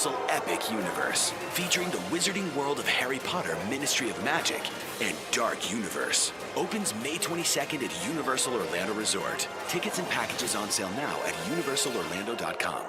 Universal Epic Universe, featuring the wizarding world of Harry Potter Ministry of Magic and Dark Universe. Opens May 22nd at Universal Orlando Resort. Tickets and packages on sale now at universalorlando.com.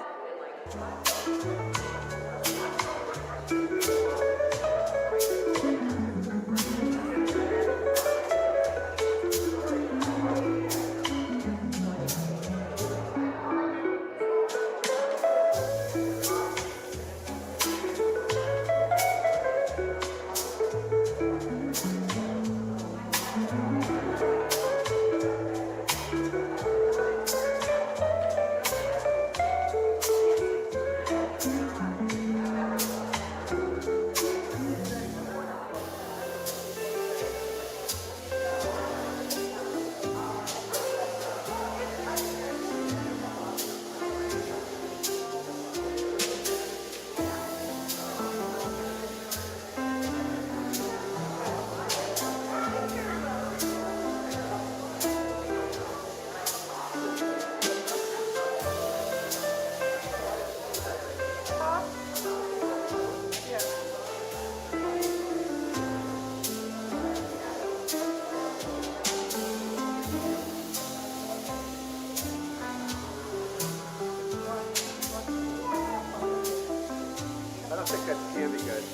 I don't think that can be good.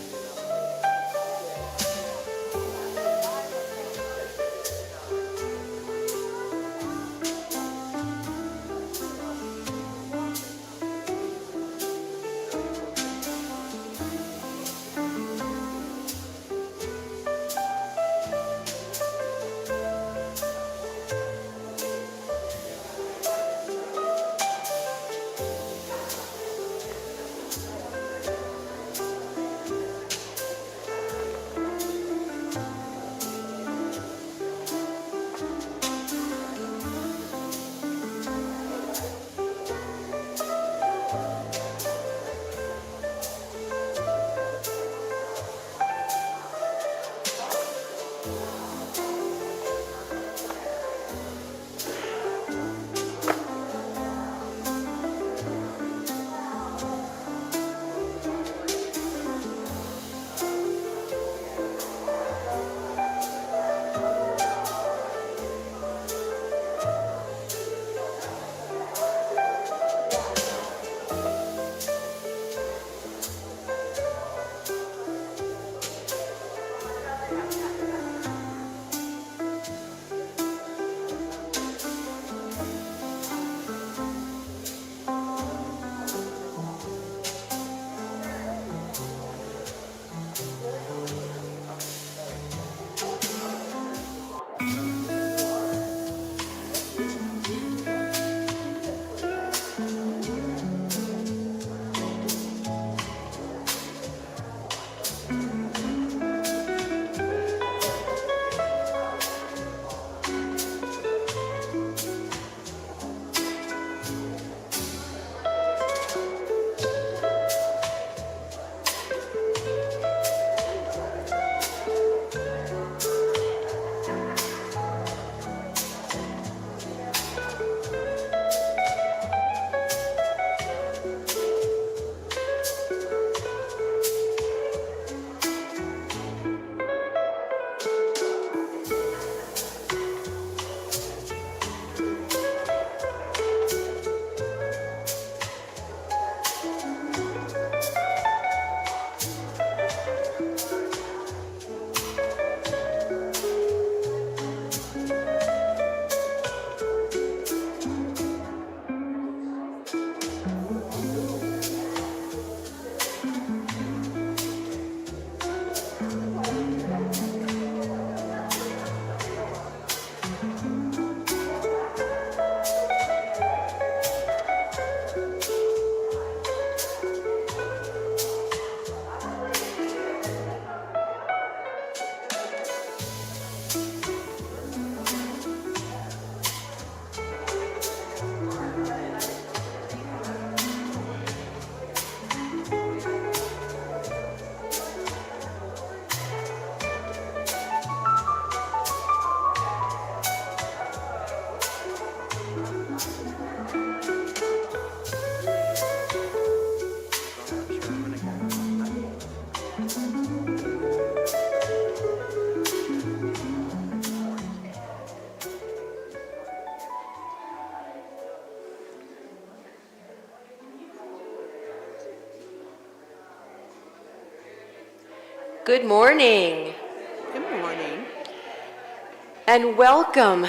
Good morning. Good morning. And welcome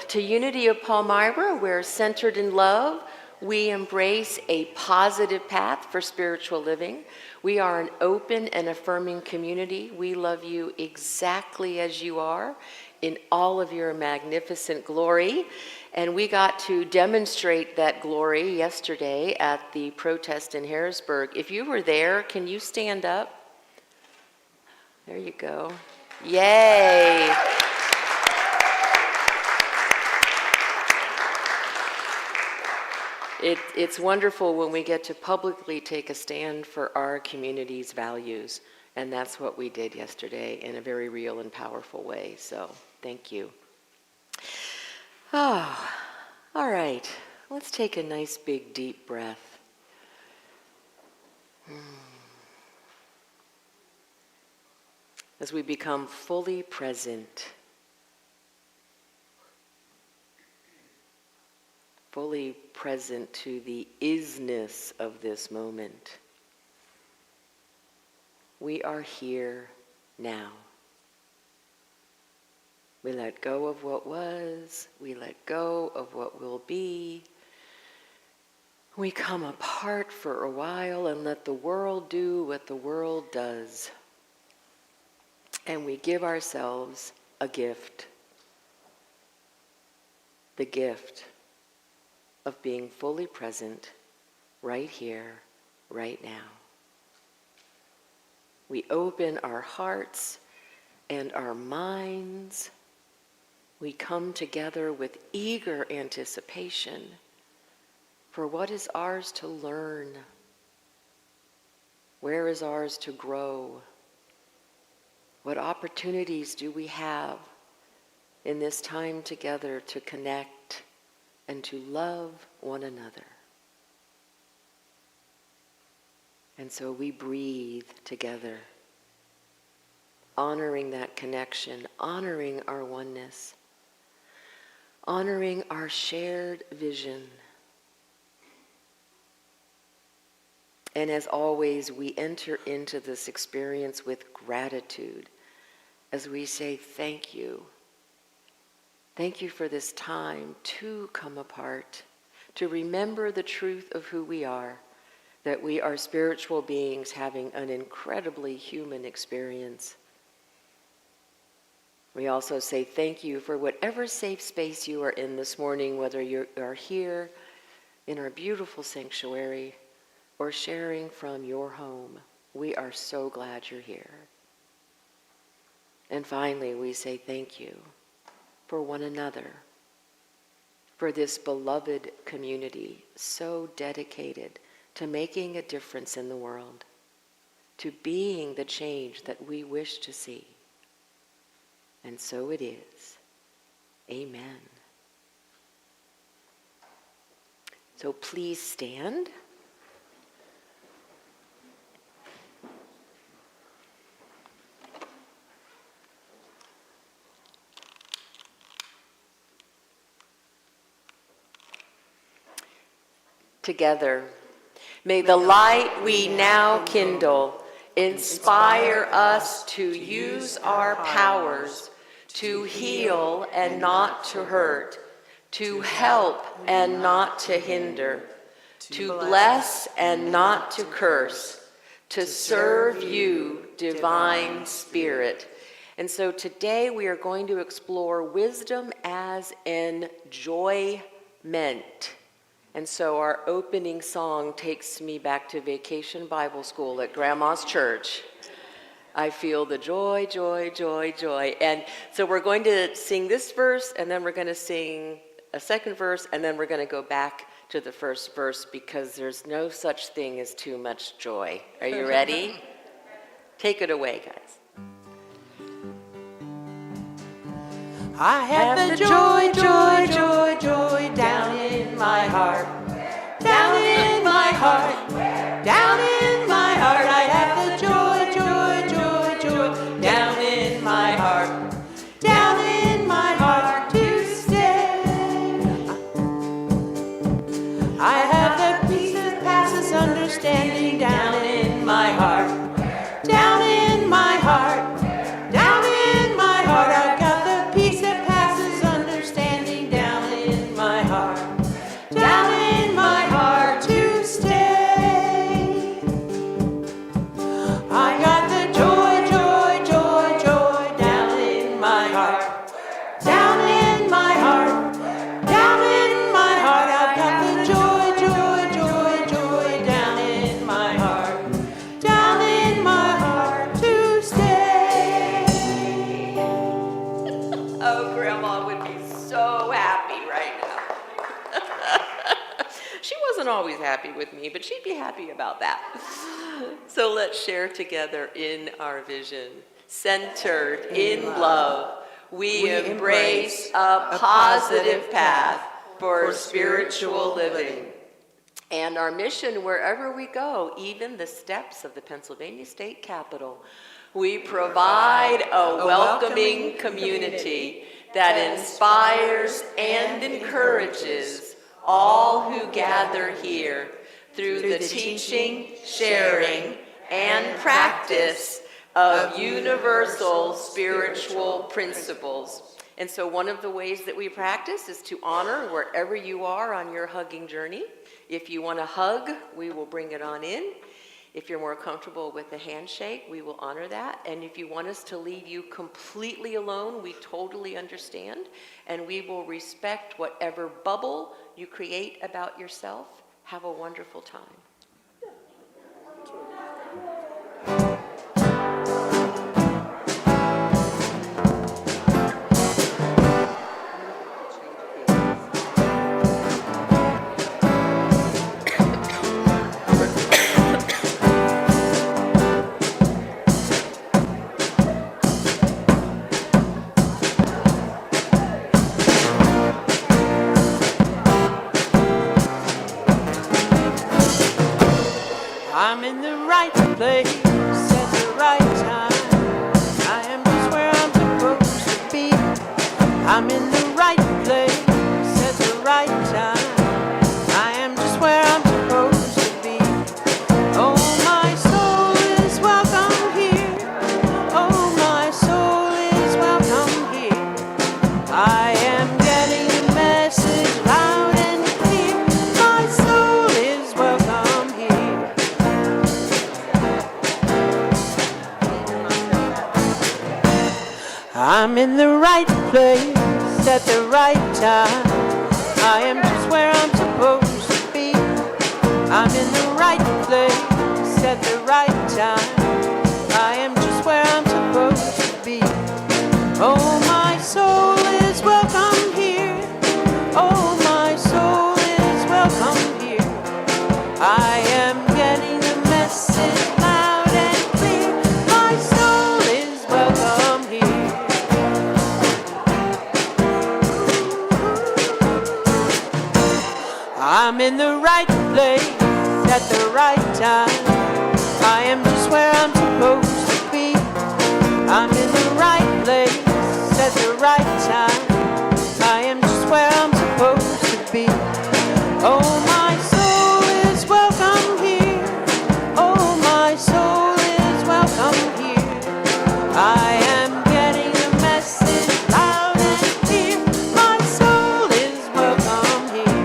to Unity of Palmyra, where centered in love, we embrace a positive path for spiritual living. We are an open and affirming community. We love you exactly as you are, in all of your magnificent glory. And we got to demonstrate that glory yesterday at the protest in Harrisburg. If you were there, can you stand up? There you go. Yay. It's wonderful when we get to publicly take a stand for our community's values. And that's what we did yesterday in a very real and powerful way. So thank you. Oh, all right. Let's take a nice big deep breath. As we become fully present, fully present to the isness of this moment. We are here now. We let go of what was, we let go of what will be. We come apart for a while and let the world do what the world does. And we give ourselves a gift. The gift of being fully present right here, right now. We open our hearts and our minds. We come together with eager anticipation for what is ours to learn, where is ours to grow. What opportunities do we have in this time together to connect and to love one another? And so we breathe together, honoring that connection, honoring our oneness, honoring our shared vision. And as always, we enter into this experience with gratitude as we say thank you. Thank you for this time to come apart, to remember the truth of who we are, that we are spiritual beings having an incredibly human experience. We also say thank you for whatever safe space you are in this morning, whether you are here in our beautiful sanctuary or sharing from your home. We are so glad you're here. And finally, we say thank you for one another, for this beloved community so dedicated to making a difference in the world, to being the change that we wish to see. And so it is. Amen. So please stand. Together, may the light we now kindle inspire us to use our powers to heal and not to hurt, to help and not to hinder, to bless and not to curse, to serve you, Divine Spirit. And so today we are going to explore wisdom as enjoyment. And so our opening song takes me back to Vacation Bible School at Grandma's church. I feel the joy, joy, joy, joy. And so we're going to sing this verse, and then we're going to sing a second verse, and then we're going to go back to the first verse because there's no such thing as too much joy. Are you ready? Take it away, guys. I have the joy, joy, joy, joy down in my heart. Down in my heart. Down in my heart. I have the joy, joy, joy, joy down in my heart. Down in my heart to stay. I have the peace that passes understanding down in my heart. Down in my heart. heart, down in my heart, down in my heart. I've got the joy, joy, joy, joy down in my heart, down in my heart to stay. Oh, Grandma would be so happy right now. She wasn't always happy with me, but she'd be happy about that. So let's share together in our vision. Centered in love, we embrace a positive path for spiritual living. And our mission wherever we go, even the steps of the Pennsylvania State Capitol, we provide a welcoming community that inspires and encourages all who gather here through the teaching, sharing, and practice of universal spiritual principles. And so one of the ways that we practice is to honor wherever you are on your hugging journey. If you want to hug, we will bring it on in. If you're more comfortable with the handshake, we will honor that. And if you want us to leave you completely alone, we totally understand. And we will respect whatever bubble you create about yourself. Have a wonderful time. I'm in the right place at the right time. I am just where I'm supposed to be. I'm in the right place at the right time. I am just where I'm supposed to be. Oh, my soul is welcome here. Oh, my soul is welcome here. I am getting the message loud and clear. My soul is welcome here. I'm in the right place at the right time. I am just where I'm supposed to be. I'm in the right place at the right time. I am just where I'm supposed to be. Oh, my soul is welcome here. Oh, my soul is welcome here. I am getting the message loud and clear. My soul is welcome here. I'm in the right place at the right time. I am just where I'm supposed to be. I'm in the right place at the right time. I am just where I'm supposed to be. Oh, my soul is welcome here. Oh, my soul is welcome here. I am getting the message loud and clear. My soul is welcome here.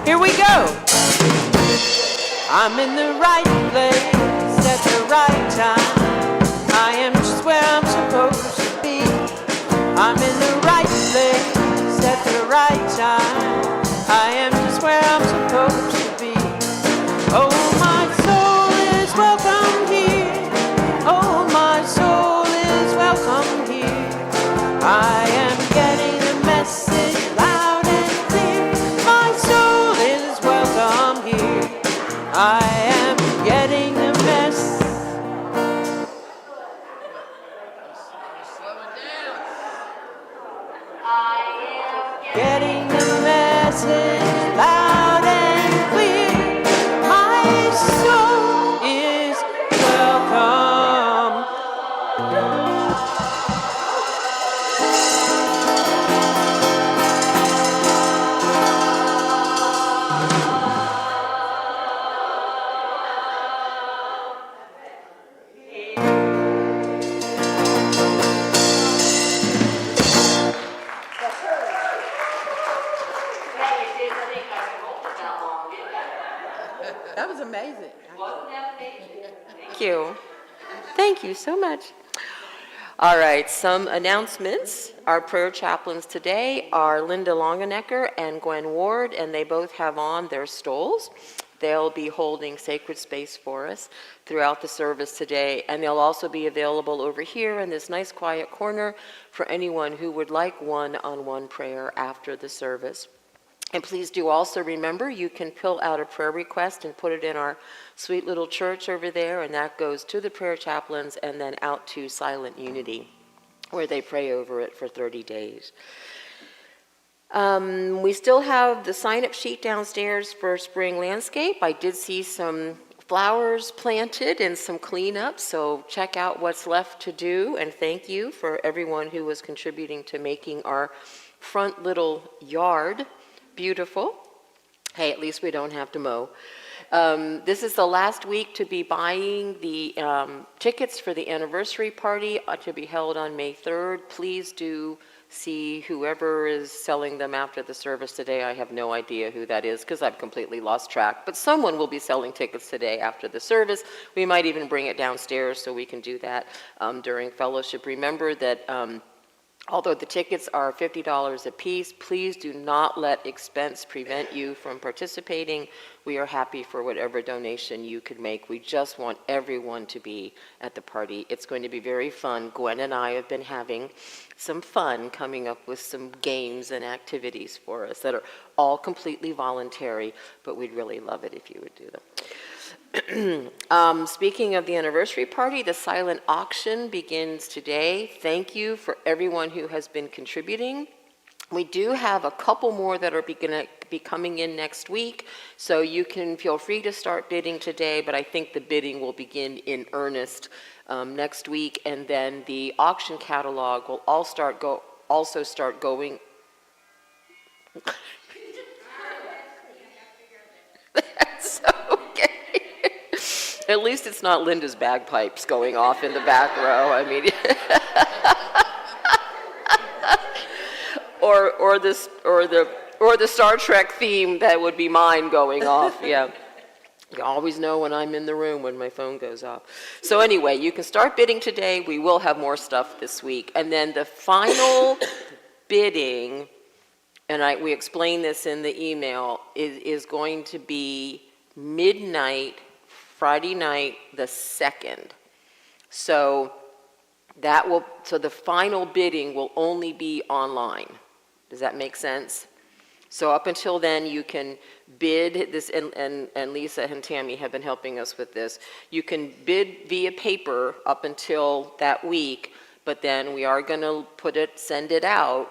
Here we go. I'm in the right place at the right time. I am just where I'm supposed to be. I'm in the right place at the right time. I am just where I'm supposed to be. Oh, my soul is welcome here. Oh, my soul is welcome here. I am getting the message loud and clear. My soul is welcome here. I am getting the message. Getting the message loud and clear. My soul is welcome. That was amazing. Thank you. Thank you so much. All right, some announcements. Our prayer chaplains today are Linda Longenecker and Gwen Ward, and they both have on their stoles. They'll be holding sacred space for us throughout the service today, and they'll also be available over here in this nice quiet corner for anyone who would like one-on-one prayer after the service. And please do also remember, you can fill out a prayer request and put it in our sweet little church over there, and that goes to the prayer chaplains and then out to Silent Unity, where they pray over it for 30 days. We still have the sign-up sheet downstairs for spring landscape. I did see some flowers planted and some cleanup, so check out what's left to do, and thank you for everyone who was contributing to making our front little yard beautiful. Hey, at least we don't have to mow. This is the last week to be buying the tickets for the anniversary party to be held on May 3rd. Please do see whoever is selling them after the service today. I have no idea who that is because I've completely lost track. But someone will be selling tickets today after the service. We might even bring it downstairs so we can do that during fellowship. Remember that although the tickets are $50 a piece, please do not let expense prevent you from participating. We are happy for whatever donation you could make. We just want everyone to be at the party. It's going to be very fun. Gwen and I have been having some fun coming up with some games and activities for us that are all completely voluntary, but we'd really love it if you would do them. Speaking of the anniversary party, the silent auction begins today. Thank you for everyone who has been contributing. We do have a couple more that are going to be coming in next week, so you can feel free to start bidding today, but I think the bidding will begin in earnest next week, and then the auction catalog will also start going. That's okay. At least it's not Linda's bagpipes going off in the back row. I mean, or the Star Trek theme that would be mine going off. Yeah, you always know when I'm in the room when my phone goes off. So anyway, you can start bidding today. We will have more stuff this week, and then the final bidding, and we explained this in the email, is going to be midnight. Friday night, the 2nd. So the final bidding will only be online. Does that make sense? So up until then, you can bid this, and Lisa and Tammy have been helping us with this. You can bid via paper up until that week, but then we are going to send it out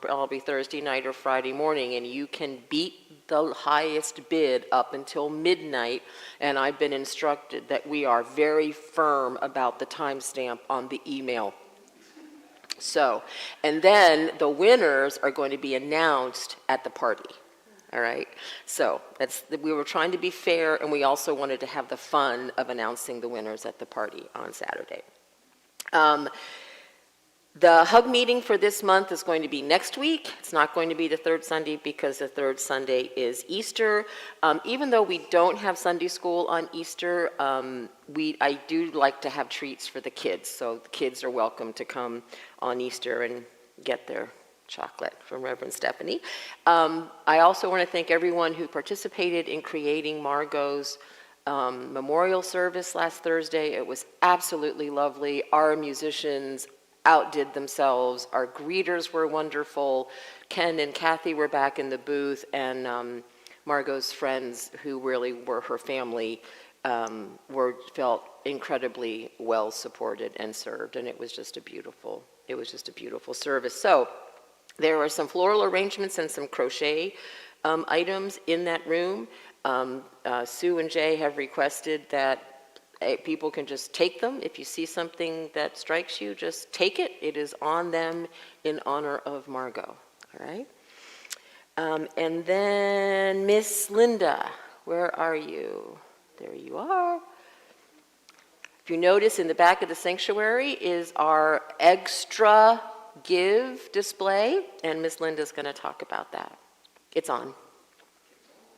probably Thursday night or Friday morning, and you can beat the highest bid up until midnight, and I've been instructed that we are very firm about the timestamp on the email. So, and then the winners are going to be announced at the party. All right, so we were trying to be fair, and we also wanted to have the fun of announcing the winners at the party on Saturday. The hug meeting for this month is going to be next week. It's not going to be the third Sunday because the third Sunday is Easter. Even though we don't have Sunday school on Easter, I do like to have treats for the kids. So the kids are welcome to come on Easter and get their chocolate from Reverend Stephanie. I also want to thank everyone who participated in creating Margot's memorial service last Thursday. It was absolutely lovely. Our musicians outdid themselves. Our greeters were wonderful. Ken and Kathy were back in the booth, and Margot's friends, who really were her family, felt incredibly well supported and served, and it was just a beautiful service. So there were some floral arrangements and some crochet items in that room. Sue and Jay have requested that people can just take them. If you see something that strikes you, just take it. It is on them in honor of Margot. All right? And then Miss Linda, where are you? There you are. If you notice, in the back of the sanctuary is our extra give display, and Miss Linda's going to talk about that. It's on.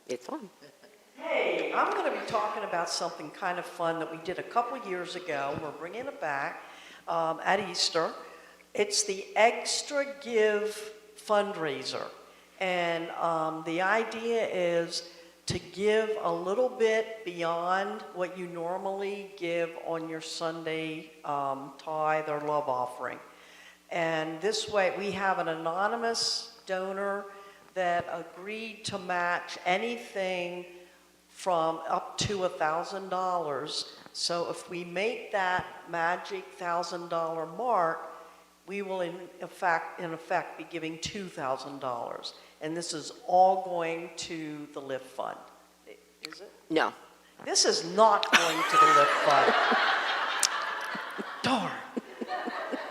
It's on. Hey, I'm going to be talking about something kind of fun that we did a couple years ago. We're bringing it back. at Easter. It's the Extra Give fundraiser. And the idea is to give a little bit beyond what you normally give on your Sunday tithe or love offering. And this way, we have an anonymous donor that agreed to match anything from up to $1,000. So if we make that magic $1,000 mark, we will in effect be giving $2,000. And this is all going to the Lift Fund. Is it? No. This is not going to the Lift Fund. Darn.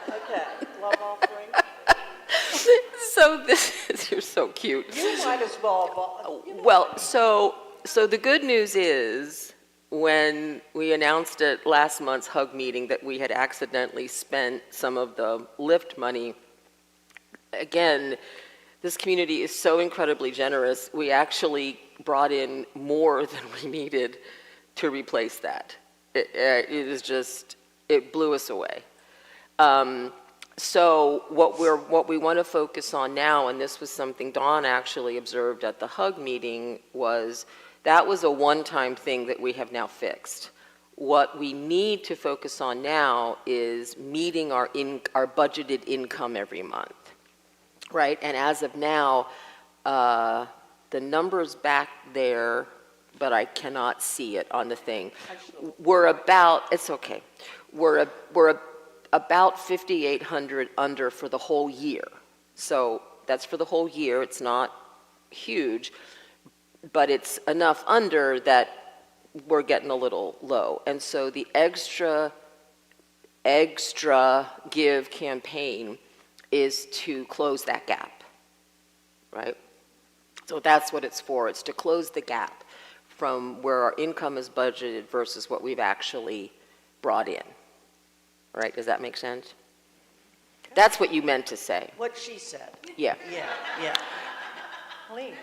Okay, love offering. So you're so cute. You might as well. Well, so the good news is, when we announced at last month's HUG meeting that we had accidentally spent some of the Lyft money, again, this community is so incredibly generous, we actually brought in more than we needed to replace that. It is just, it blew us away. So what we want to focus on now, and this was something Dawn actually observed at the HUG meeting, was that was a one-time thing that we have now fixed. What we need to focus on now is meeting our budgeted income every month, right? And as of now, the number's back there, but I cannot see it on the thing. We're about, it's okay. We're about 5,800 under for the whole year. So that's for the whole year. It's not huge, but it's enough under that we're getting a little low. And so the extra give campaign is to close that gap, right? So that's what it's for. It's to close the gap from where our income is budgeted versus what we've actually brought in. All right, does that make sense? That's what you meant to say. What she said. Yeah. Yeah. Lee.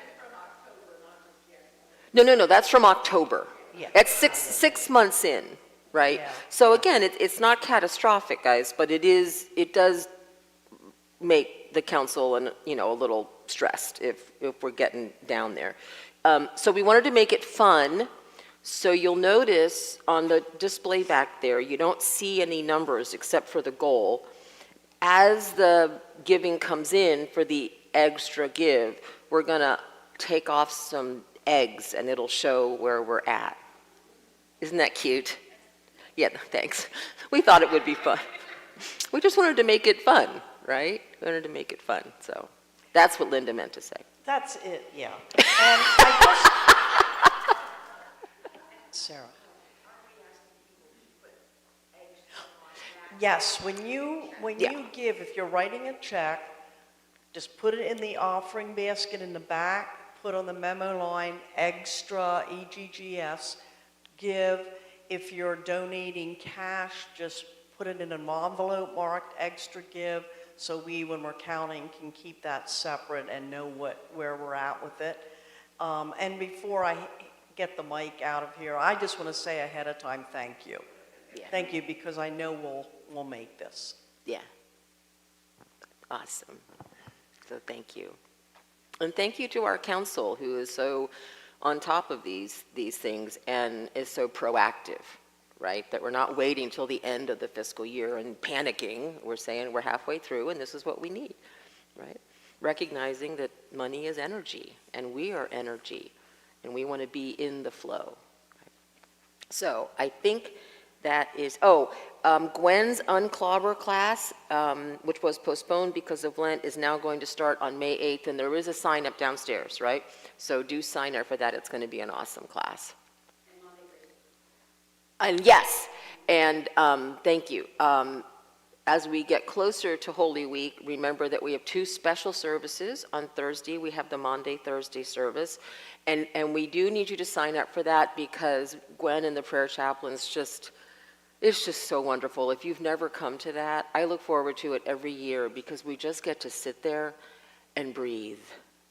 No, that's from October. Yeah. It's six months in, right? Yeah. So again, it's not catastrophic, guys, but it does make the council a little stressed if we're getting down there. So we wanted to make it fun. So you'll notice on the display back there, you don't see any numbers except for the goal. As the giving comes in for the extra give, we're gonna take off some eggs and it'll show where we're at. Isn't that cute? Yeah, thanks. We thought it would be fun. We just wanted to make it fun, right? We wanted to make it fun, so that's what Linda meant to say. That's it, yeah. And I just, Sarah. Yes, when you give, if you're writing a check, just put it in the offering basket in the back, put on the memo line, extra, EGGS, give. If you're donating cash, just put it in an envelope marked extra give, so we, when we're counting, can keep that separate and know where we're at with it. And before I get the mic out of here, I just want to say ahead of time, thank you. Yeah. Thank you, because I know we'll make this. Yeah. Awesome. So thank you. And thank you to our council, who is so on top of these things and is so proactive, right? That we're not waiting till the end of the fiscal year and panicking. We're saying we're halfway through and this is what we need, right? Recognizing that money is energy and we are energy and we want to be in the flow. Right? So I think that is, Gwen's unclobber class, which was postponed because of Lent, is now going to start on May 8th, and there is a sign up downstairs, right? So do sign up for that. It's going to be an awesome class. And yes, and thank you. As we get closer to Holy Week, remember that we have 2 special services. On Thursday, we have the Maundy Thursday service, and we do need you to sign up for that because Gwen and the prayer chaplains it's just so wonderful. If you've never come to that, I look forward to it every year because we just get to sit there and breathe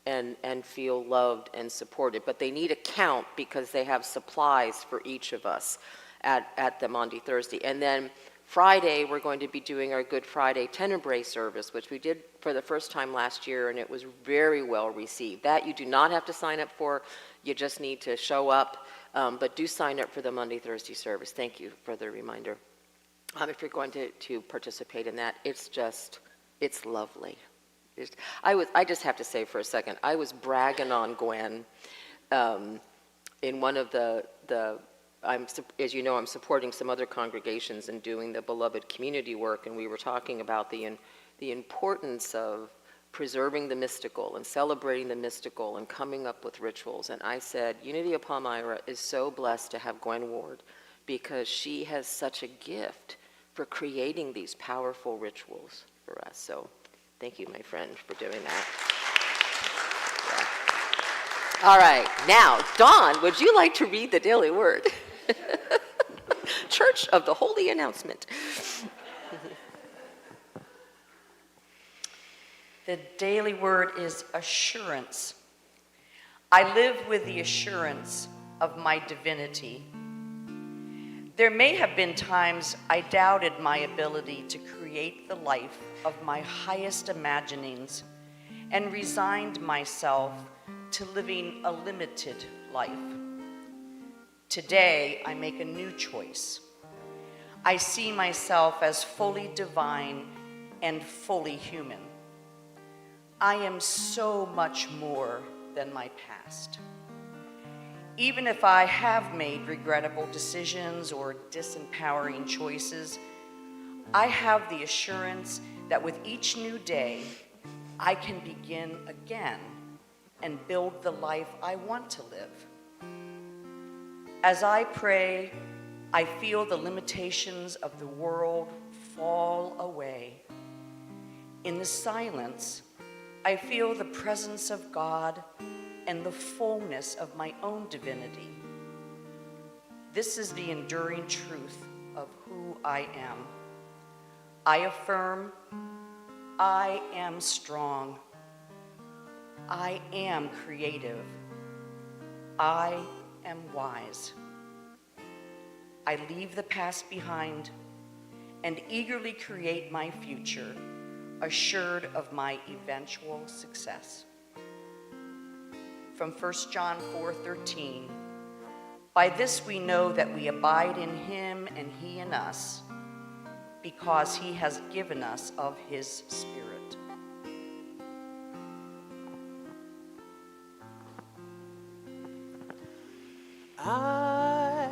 and feel loved and supported. But they need a count because they have supplies for each of us at the Maundy Thursday. And then Friday, we're going to be doing our Good Friday Tenebrae service, which we did for the first time last year, and it was very well received. That you do not have to sign up for. You just need to show up, but do sign up for the Monday, Thursday service. Thank you for the reminder. If you're going to participate in that, it's lovely. I just have to say for a second, I was bragging on Gwen in one of as you know, I'm supporting some other congregations and doing the beloved community work, and we were talking about the importance of preserving the mystical and celebrating the mystical and coming up with rituals. And I said, Unity of Palmyra is so blessed to have Gwen Ward because she has such a gift for creating these powerful rituals for us. So thank you, my friend, for doing that. Yeah. All right, now, Dawn, would you like to read the daily word? Church of the Holy Announcement. The daily word is assurance. I live with the assurance of my divinity. There may have been times I doubted my ability to create the life of my highest imaginings and resigned myself to living a limited life. Today, I make a new choice. I see myself as fully divine and fully human. I am so much more than my past. Even if I have made regrettable decisions or disempowering choices, I have the assurance that with each new day, I can begin again and build the life I want to live. As I pray, I feel the limitations of the world fall away. In the silence, I feel the presence of God and the fullness of my own divinity. This is the enduring truth of who I am. I affirm, I am strong. I am creative. I am wise. I leave the past behind and eagerly create my future, assured of my eventual success. From 1 John 4:13, by this we know that we abide in him and he in us, because he has given us of his Spirit. I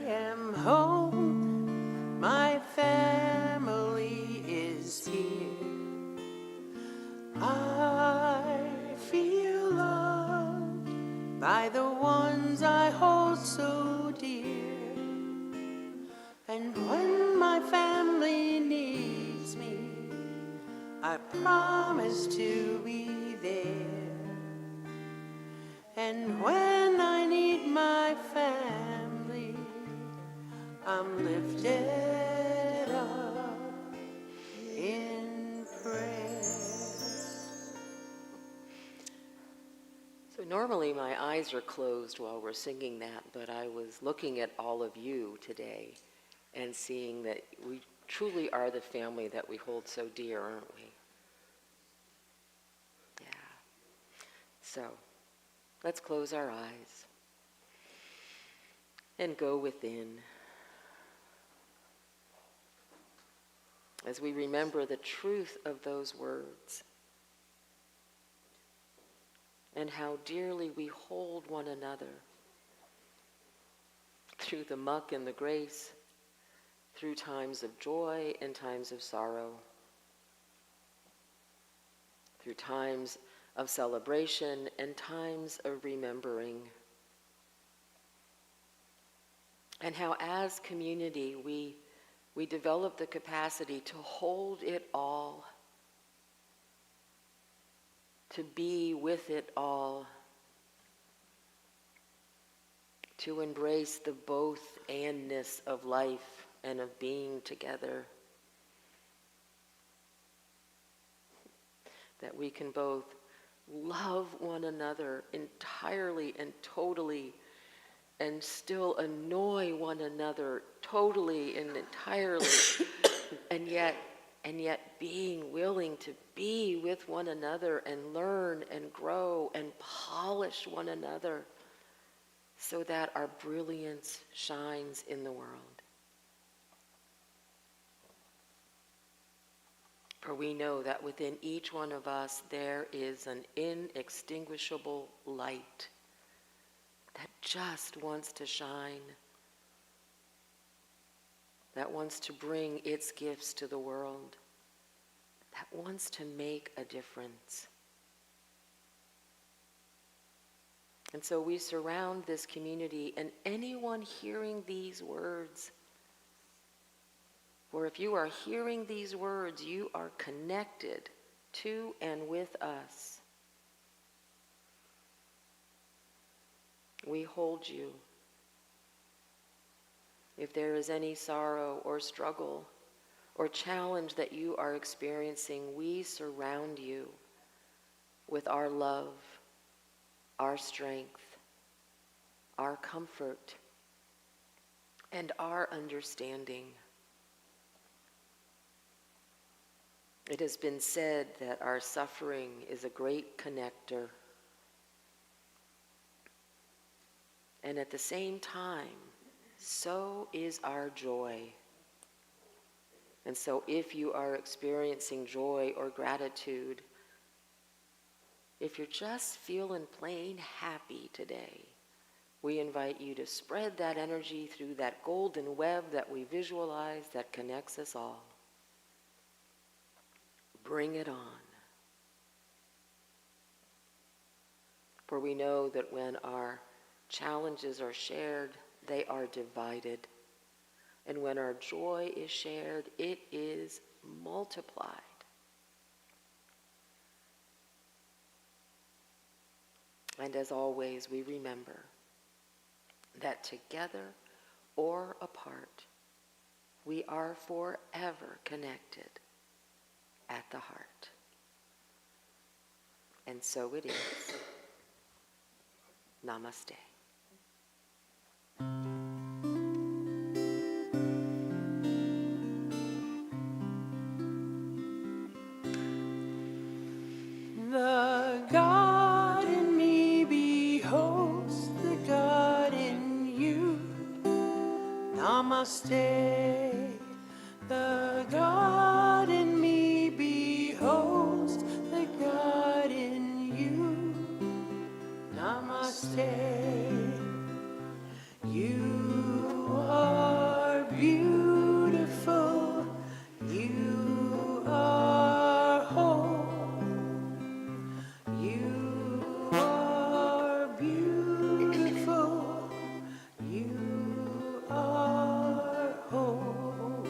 am home, my family is here. I feel loved by the ones I hold so dear. And when my family needs me, I promise to be there. And when I need my family, I'm lifted up in prayer. So normally my eyes are closed while we're singing that, but I was looking at all of you today and seeing that we truly are the family that we hold so dear, aren't we? Yeah. So let's close our eyes and go within as we remember the truth of those words and how dearly we hold one another through the muck and the grace, through times of joy and times of sorrow, through times of celebration and times of remembering. And how as community we develop the capacity to hold it all, to be with it all, to embrace the both andness of life and of being together. That we can both love one another entirely and totally and still annoy one another totally and entirely, and yet being willing to be with one another and learn and grow and polish one another so that our brilliance shines in the world. For we know that within each one of us there is an inextinguishable light that just wants to shine, that wants to bring its gifts to the world, that wants to make a difference. And so we surround this community, and anyone hearing these words, for if you are hearing these words, you are connected to and with us. We hold you. If there is any sorrow or struggle or challenge that you are experiencing, we surround you with our love, our strength, our comfort, and our understanding. It has been said that our suffering is a great connector. And at the same time, so is our joy. And so if you are experiencing joy or gratitude, if you're just feeling plain happy today, we invite you to spread that energy through that golden web that we visualize that connects us all. Bring it on. For we know that when our challenges are shared, they are divided. And when our joy is shared, it is multiplied. And as always, we remember that together or apart, we are forever connected at the heart. And so it is. Namaste. The God in me beholds the God in you. Namaste. The God in me beholds the God in you. Namaste. You are beautiful. You are whole. You are beautiful. You are whole.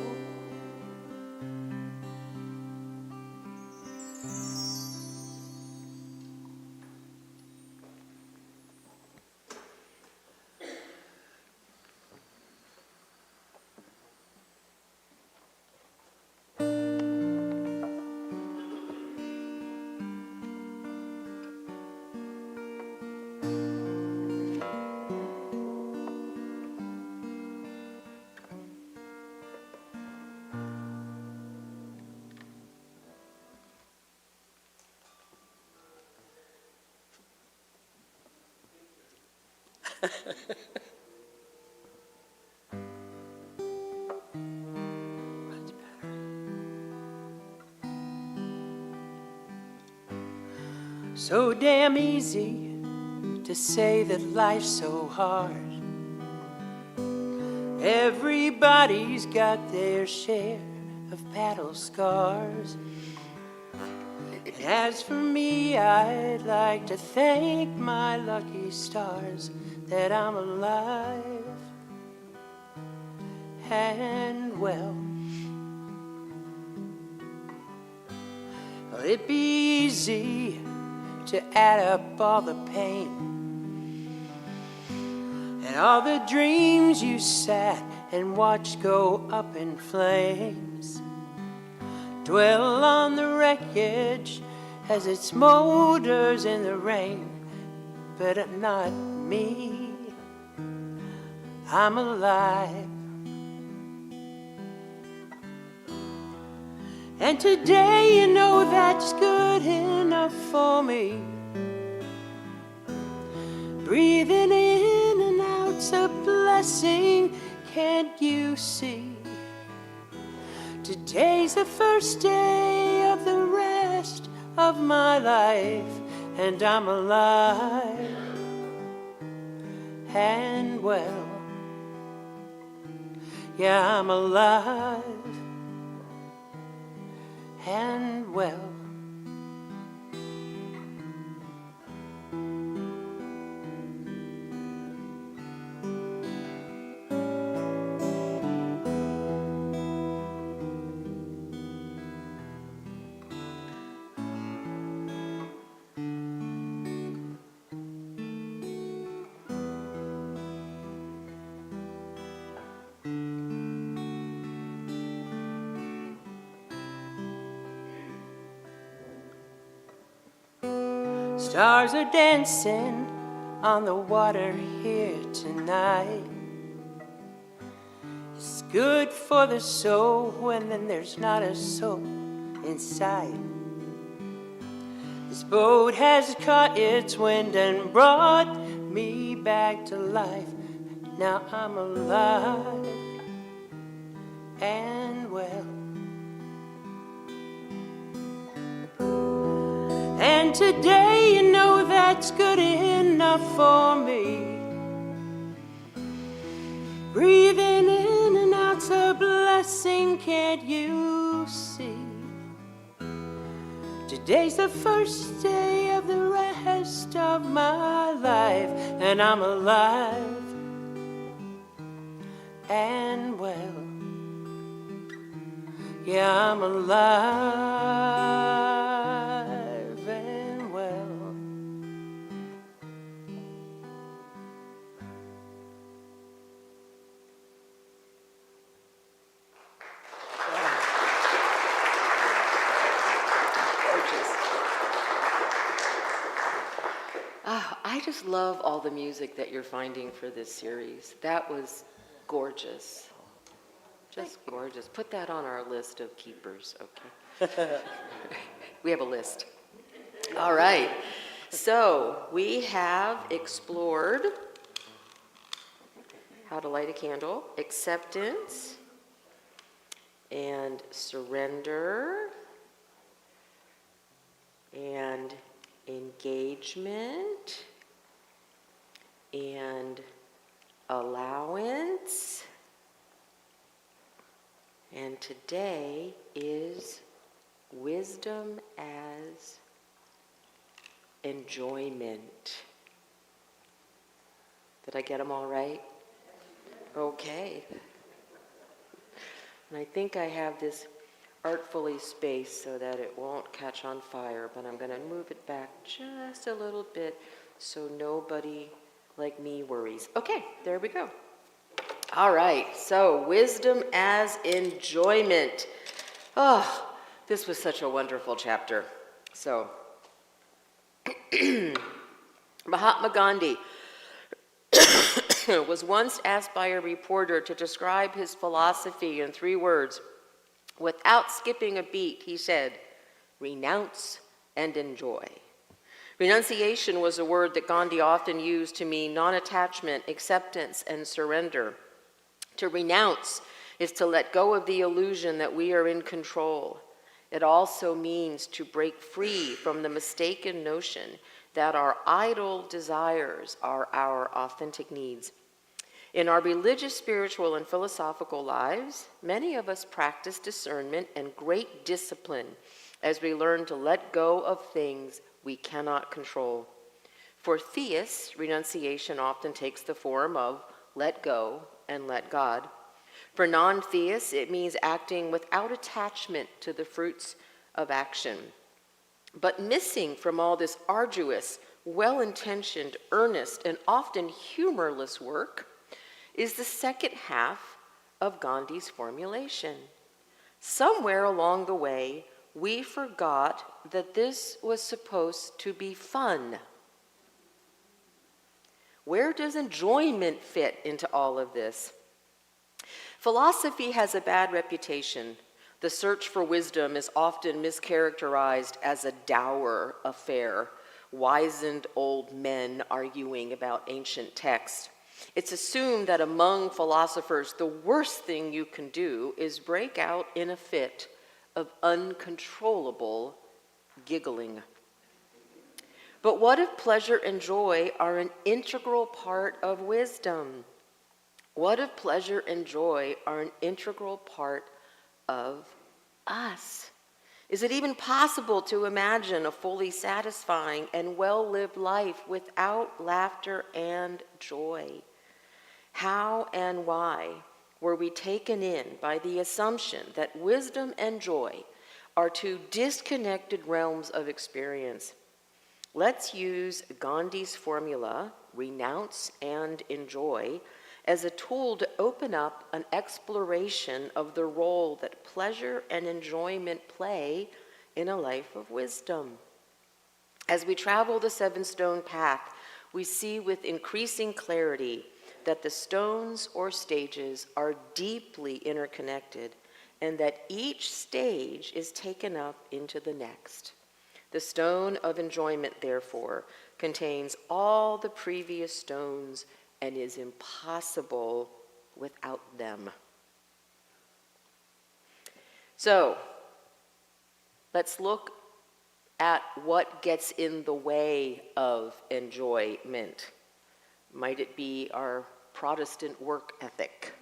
So damn easy to say that life's so hard. Everybody's got their share of battle scars. And as for me, I'd like to thank my lucky stars that I'm alive and well. Well, it'd be easy to add up all the pain and all the dreams you sat and watched go up in flames. Dwell on the wreckage as it smolders in the rain, but not me. I'm alive. And today you know that's good enough for me. Breathing in and out's a blessing, can't you see? Today's the first day of the rest of my life, and I'm alive and well. Yeah, I'm alive and well. Stars are dancing on the water here tonight. It's good for the soul when then there's not a soul inside. This boat has caught its wind and brought me back to life. Now I'm alive and well. And today you know that's good enough for me. Breathing in and out's a blessing, can't you see? Today's the first day of the rest of my life, and I'm alive and well. Yeah, I'm alive and well. Oh, I just love all the music that you're finding for this series. That was gorgeous. Just gorgeous. Put that on our list of keepers, okay? We have a list. All right. So we have explored how to light a candle, acceptance, and surrender, and engagement, and allowance. And today is wisdom as enjoyment. Did I get them all right? Okay. And I think I have this artfully spaced so that it won't catch on fire, but I'm going to move it back just a little bit so nobody like me worries. Okay, there we go. All right, so wisdom as enjoyment. Oh, this was such a wonderful chapter. So, Mahatma Gandhi was once asked by a reporter to describe his philosophy in 3 words. Without skipping a beat, he said, renounce and enjoy. Renunciation was a word that Gandhi often used to mean non-attachment, acceptance, and surrender. To renounce is to let go of the illusion that we are in control. It also means to break free from the mistaken notion that our idle desires are our authentic needs. In our religious, spiritual, and philosophical lives, many of us practice discernment and great discipline as we learn to let go of things we cannot control. For theists, renunciation often takes the form of let go and let God. For non-theists, it means acting without attachment to the fruits of action. But missing from all this arduous, well-intentioned, earnest, and often humorless work is the second half of Gandhi's formulation. Somewhere along the way, we forgot that this was supposed to be fun. Where does enjoyment fit into all of this? Philosophy has a bad reputation. The search for wisdom is often mischaracterized as a dour affair, wizened old men arguing about ancient texts. It's assumed that among philosophers, the worst thing you can do is break out in a fit of uncontrollable giggling. But what if pleasure and joy are an integral part of wisdom? What if pleasure and joy are an integral part of us? Is it even possible to imagine a fully satisfying and well-lived life without laughter and joy? How and why were we taken in by the assumption that wisdom and joy are two disconnected realms of experience? Let's use Gandhi's formula, renounce and enjoy, as a tool to open up an exploration of the role that pleasure and enjoyment play in a life of wisdom. As we travel the seven-stone path, we see with increasing clarity that the stones or stages are deeply interconnected and that each stage is taken up into the next. The stone of enjoyment, therefore, contains all the previous stones and is impossible without them. So, let's look at what gets in the way of enjoyment. Might it be our Protestant work ethic?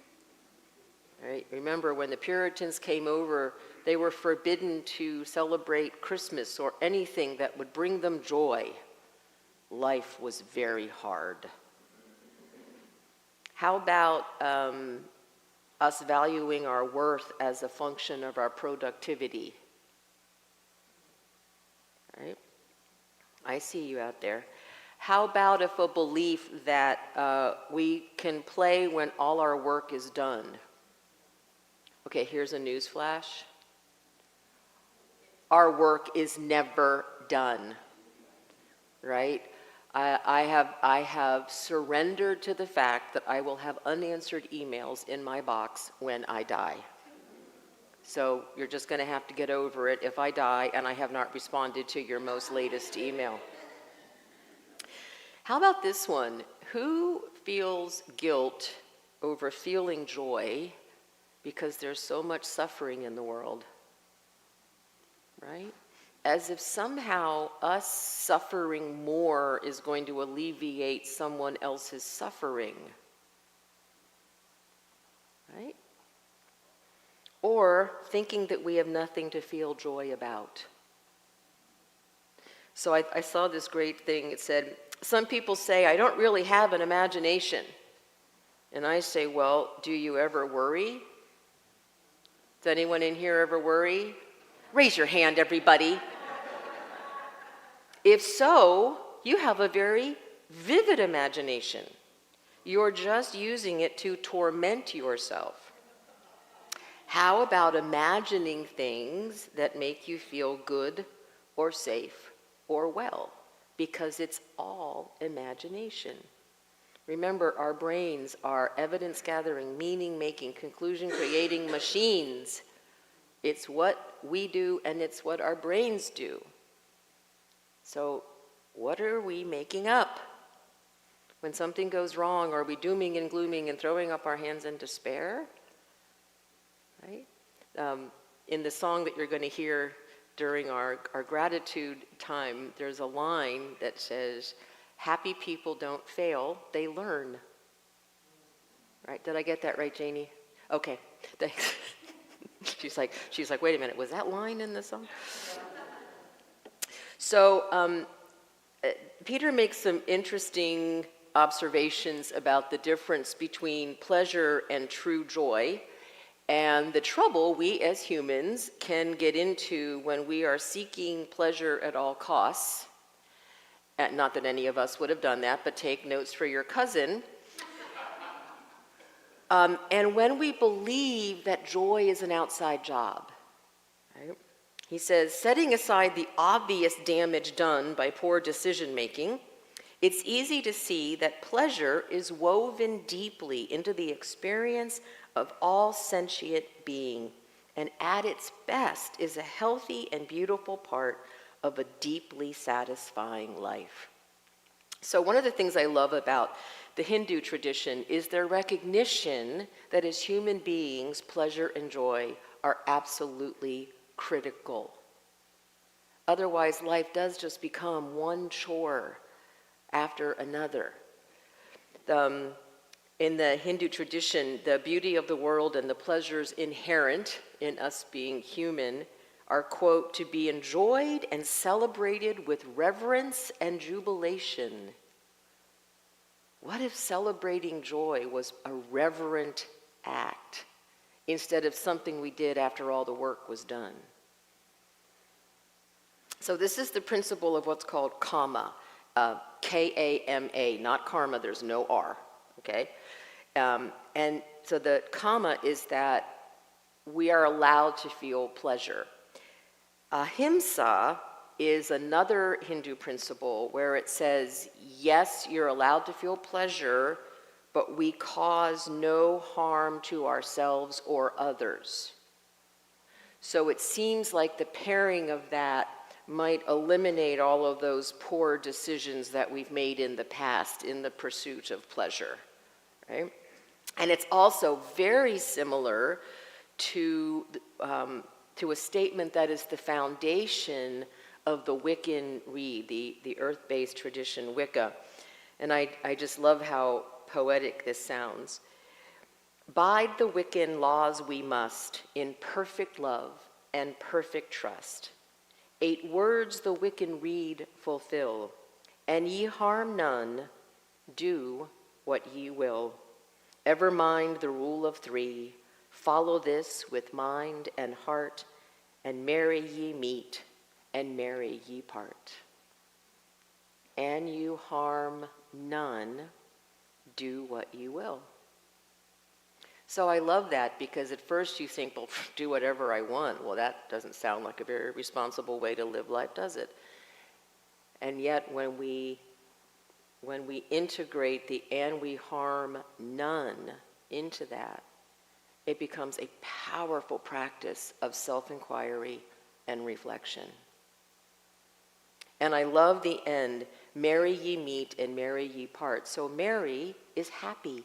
Right? Remember, when the Puritans came over, they were forbidden to celebrate Christmas or anything that would bring them joy. Life was very hard. How about us valuing our worth as a function of our productivity? Right? I see you out there. How about if a belief that we can play when all our work is done? Okay, here's a news flash. Our work is never done, right? I have surrendered to the fact that I will have unanswered emails in my box when I die. So you're just going to have to get over it if I die and I have not responded to your most latest email. How about this one? Who feels guilt over feeling joy because there's so much suffering in the world? Right? As if somehow us suffering more is going to alleviate someone else's suffering. Right? Or thinking that we have nothing to feel joy about. So I saw this great thing. It said, some people say, I don't really have an imagination. And I say, well, do you ever worry? Does anyone in here ever worry? Raise your hand, everybody. If so, you have a very vivid imagination. You're just using it to torment yourself. How about imagining things that make you feel good or safe or well? Because it's all imagination. Remember, our brains are evidence-gathering, meaning-making, conclusion-creating machines. It's what we do and it's what our brains do. So what are we making up? When something goes wrong, are we dooming and glooming and throwing up our hands in despair? Right? In the song that you're going to hear during our gratitude time, there's a line that says, happy people don't fail, they learn. Right? Did I get that right, Janie? Okay, thanks. She's like, wait a minute, was that line in the song? So Peter makes some interesting observations about the difference between pleasure and true joy, and the trouble we as humans can get into when we are seeking pleasure at all costs. Not that any of us would have done that, but take notes for your cousin. And when we believe that joy is an outside job, right? He says, setting aside the obvious damage done by poor decision making, It's easy to see that pleasure is woven deeply into the experience of all sentient being, and at its best is a healthy and beautiful part of a deeply satisfying life. So one of the things I love about the Hindu tradition is their recognition that as human beings, pleasure and joy are absolutely critical. Otherwise, life does just become one chore after another. In the Hindu tradition, the beauty of the world and the pleasures inherent in us being human are, quote, to be enjoyed and celebrated with reverence and jubilation. What if celebrating joy was a reverent act instead of something we did after all the work was done? So this is the principle of what's called kama, K-A-M-A, not karma, there's no R, okay? And so the kama is that we are allowed to feel pleasure. Ahimsa is another Hindu principle where it says, yes, you're allowed to feel pleasure, but we cause no harm to ourselves or others. So it seems like the pairing of that might eliminate all of those poor decisions that we've made in the past in the pursuit of pleasure, right? And it's also very similar to a statement that is the foundation of the Wiccan Rede, the earth-based tradition Wicca. And I just love how poetic this sounds. Bide the Wiccan laws we must in perfect love and perfect trust. 8 words the Wiccan Rede fulfill, and ye harm none, do what ye will. Ever mind the rule of 3, follow this with mind and heart, and merry ye meet, and merry ye part. And you harm none, do what you will. So I love that because at first you think, well, do whatever I want. Well, that doesn't sound like a very responsible way to live life, does it? And yet when we integrate the and we harm none into that, it becomes a powerful practice of self-inquiry and reflection. And I love the end, merry ye meet and merry ye part. So merry is happy.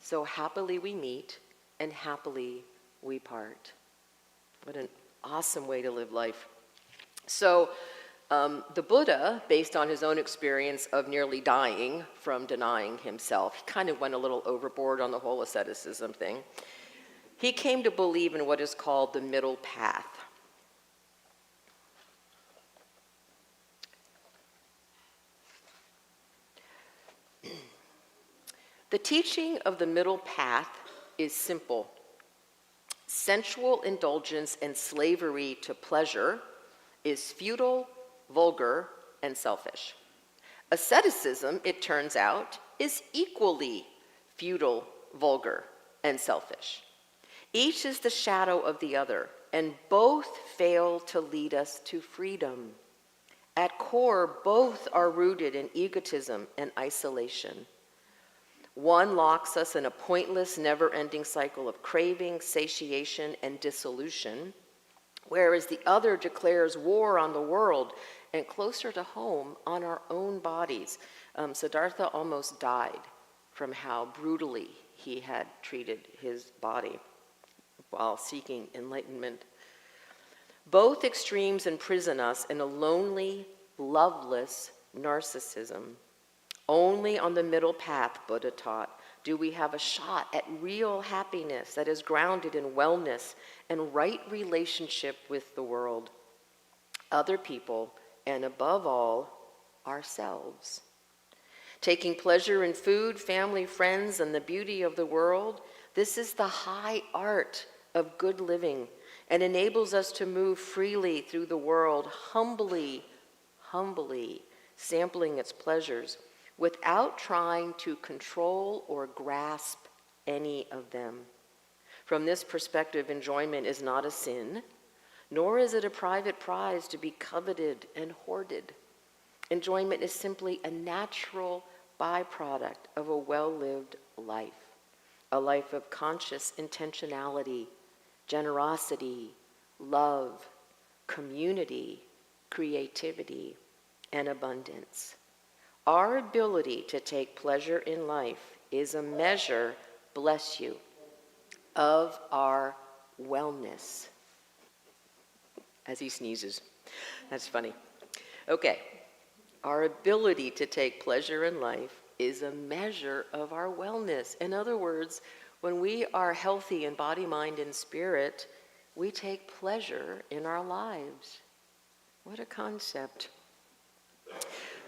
So happily we meet and happily we part. What an awesome way to live life. So the Buddha, based on his own experience of nearly dying from denying himself, he kind of went a little overboard on the whole asceticism thing. He came to believe in what is called the middle path. The teaching of the middle path is simple. Sensual indulgence and slavery to pleasure is futile, vulgar, and selfish. Asceticism, it turns out, is equally futile, vulgar, and selfish. Each is the shadow of the other, and both fail to lead us to freedom. At core, both are rooted in egotism and isolation. One locks us in a pointless, never-ending cycle of craving, satiation, and dissolution, whereas the other declares war on the world and, closer to home, on our own bodies. Siddhartha almost died from how brutally he had treated his body while seeking enlightenment. Both extremes imprison us in a lonely, loveless narcissism. Only on the middle path, Buddha taught, do we have a shot at real happiness that is grounded in wellness and right relationship with the world, other people, and above all, ourselves. Taking pleasure in food, family, friends, and the beauty of the world, this is the high art of good living and enables us to move freely through the world, humbly sampling its pleasures, without trying to control or grasp any of them. From this perspective, enjoyment is not a sin, nor is it a private prize to be coveted and hoarded. Enjoyment is simply a natural byproduct of a well-lived life, a life of conscious intentionality, generosity, love, community, creativity, and abundance. Our ability to take pleasure in life is a measure, bless you, of our wellness. As he sneezes. That's funny. Okay. Our ability to take pleasure in life is a measure of our wellness. In other words, when we are healthy in body, mind, and spirit, we take pleasure in our lives. What a concept.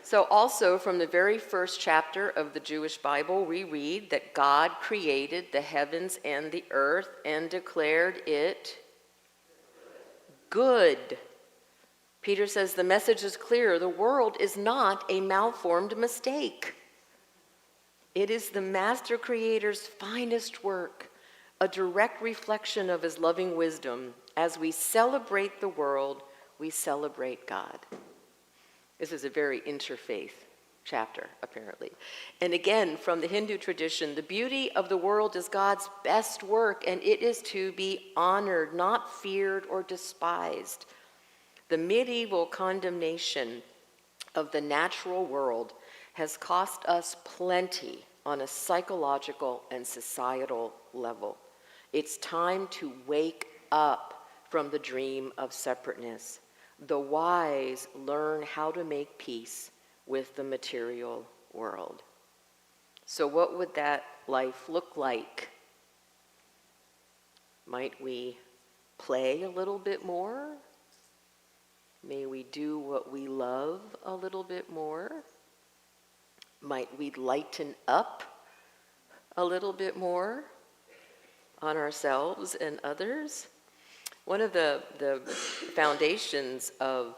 So also from the very first chapter of the Jewish Bible, we read that God created the heavens and the earth and declared it good. Peter says the message is clear. The world is not a malformed mistake. It is the Master Creator's finest work, a direct reflection of his loving wisdom. As we celebrate the world, we celebrate God. This is a very interfaith chapter, apparently. And again, from the Hindu tradition, the beauty of the world is God's best work, and it is to be honored, not feared or despised. The medieval condemnation of the natural world has cost us plenty on a psychological and societal level. It's time to wake up from the dream of separateness. The wise learn how to make peace with the material world. So what would that life look like? Might we play a little bit more? May we do what we love a little bit more? Might we lighten up a little bit more on ourselves and others? One of the foundations of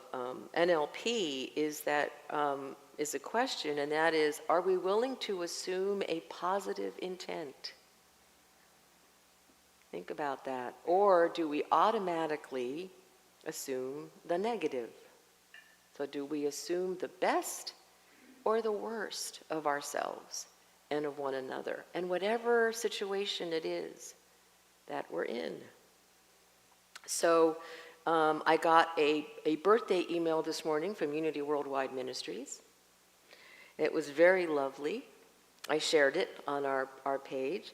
NLP is a question, and that is, are we willing to assume a positive intent? Think about that. Or do we automatically assume the negative? So do we assume the best or the worst of ourselves and of one another, and whatever situation it is that we're in? So I got a birthday email this morning from Unity Worldwide Ministries. It was very lovely. I shared it on our page.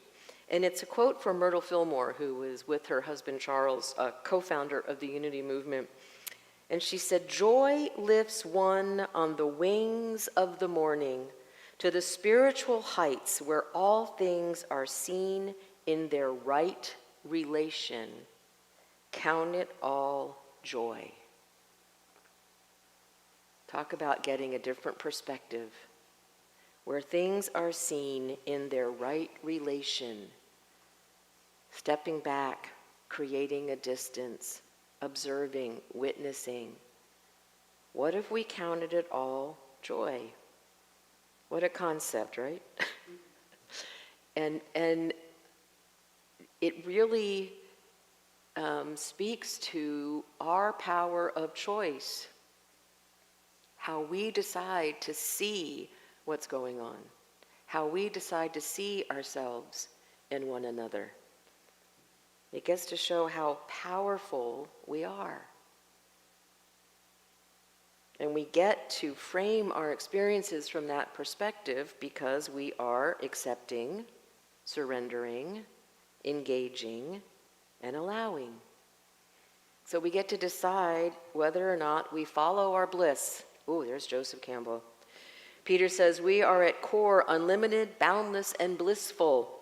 And it's a quote from Myrtle Fillmore, who was with her husband Charles, a co-founder of the Unity movement. And she said, "Joy lifts one on the wings of the morning to the spiritual heights where all things are seen in their right relation. Count it all joy." Talk about getting a different perspective. Where things are seen in their right relation. Stepping back, creating a distance, observing, witnessing. What if we counted it all joy? What a concept, right? and it really speaks to our power of choice. How we decide to see what's going on. How we decide to see ourselves and one another. It gets to show how powerful we are. And we get to frame our experiences from that perspective because we are accepting, surrendering, engaging, and allowing. So we get to decide whether or not we follow our bliss. Ooh, there's Joseph Campbell. Peter says, we are at core unlimited, boundless, and blissful.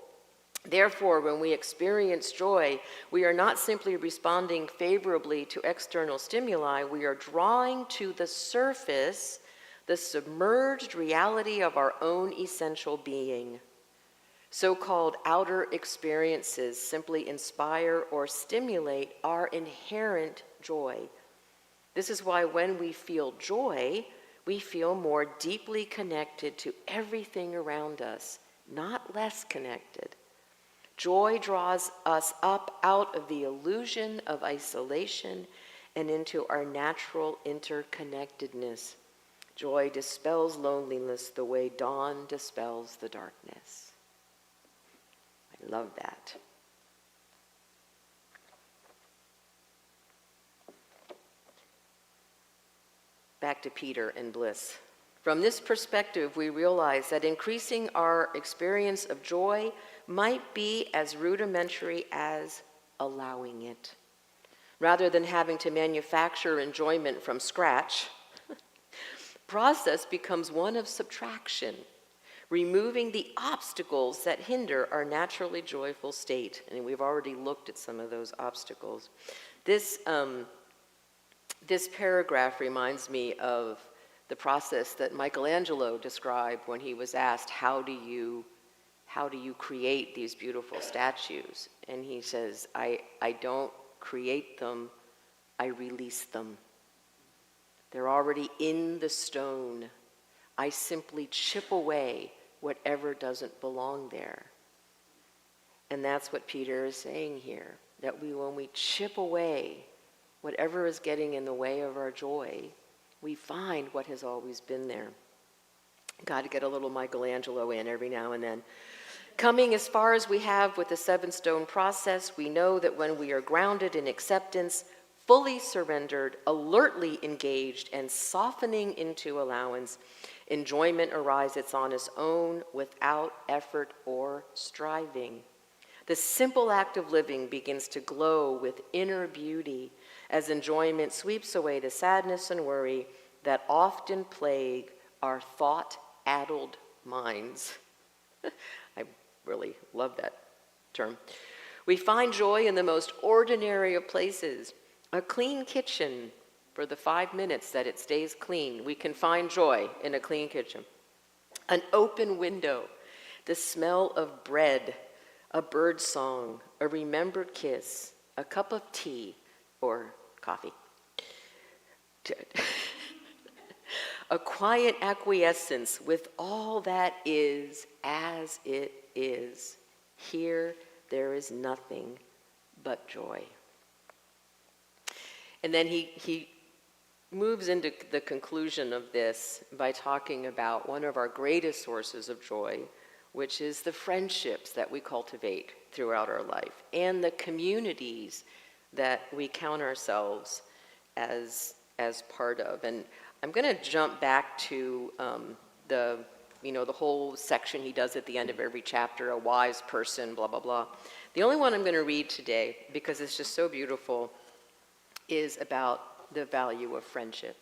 Therefore, when we experience joy, we are not simply responding favorably to external stimuli, we are drawing to the surface the submerged reality of our own essential being. So-called outer experiences simply inspire or stimulate our inherent joy. This is why when we feel joy, we feel more deeply connected to everything around us, not less connected. Joy draws us up out of the illusion of isolation and into our natural interconnectedness. Joy dispels loneliness the way dawn dispels the darkness. I love that. Back to Peter and bliss. From this perspective, we realize that increasing our experience of joy might be as rudimentary as allowing it. Rather than having to manufacture enjoyment from scratch, process becomes one of subtraction, removing the obstacles that hinder our naturally joyful state. And we've already looked at some of those obstacles. This paragraph reminds me of the process that Michelangelo described when he was asked, how do you create these beautiful statues? And he says, I don't create them, I release them. They're already in the stone. I simply chip away whatever doesn't belong there. And that's what Peter is saying here, that when we chip away whatever is getting in the way of our joy, we find what has always been there. Got to get a little Michelangelo in every now and then. Coming as far as we have with the 7-stone process, we know that when we are grounded in acceptance, fully surrendered, alertly engaged, and softening into allowance, enjoyment arises on its own without effort or striving. The simple act of living begins to glow with inner beauty as enjoyment sweeps away the sadness and worry that often plague our thought-addled minds. I really love that term. We find joy in the most ordinary of places. A clean kitchen, for the 5 minutes that it stays clean, we can find joy in a clean kitchen. An open window, the smell of bread, a bird song, a remembered kiss, a cup of tea or coffee. A quiet acquiescence with all that is as it is. Here there is nothing but joy. And then he moves into the conclusion of this by talking about one of our greatest sources of joy, which is the friendships that we cultivate throughout our life and the communities that we count ourselves as part of. And I'm going to jump back to the whole section he does at the end of every chapter, a wise person, blah, blah, blah. The only one I'm going to read today, because it's just so beautiful, is about the value of friendship.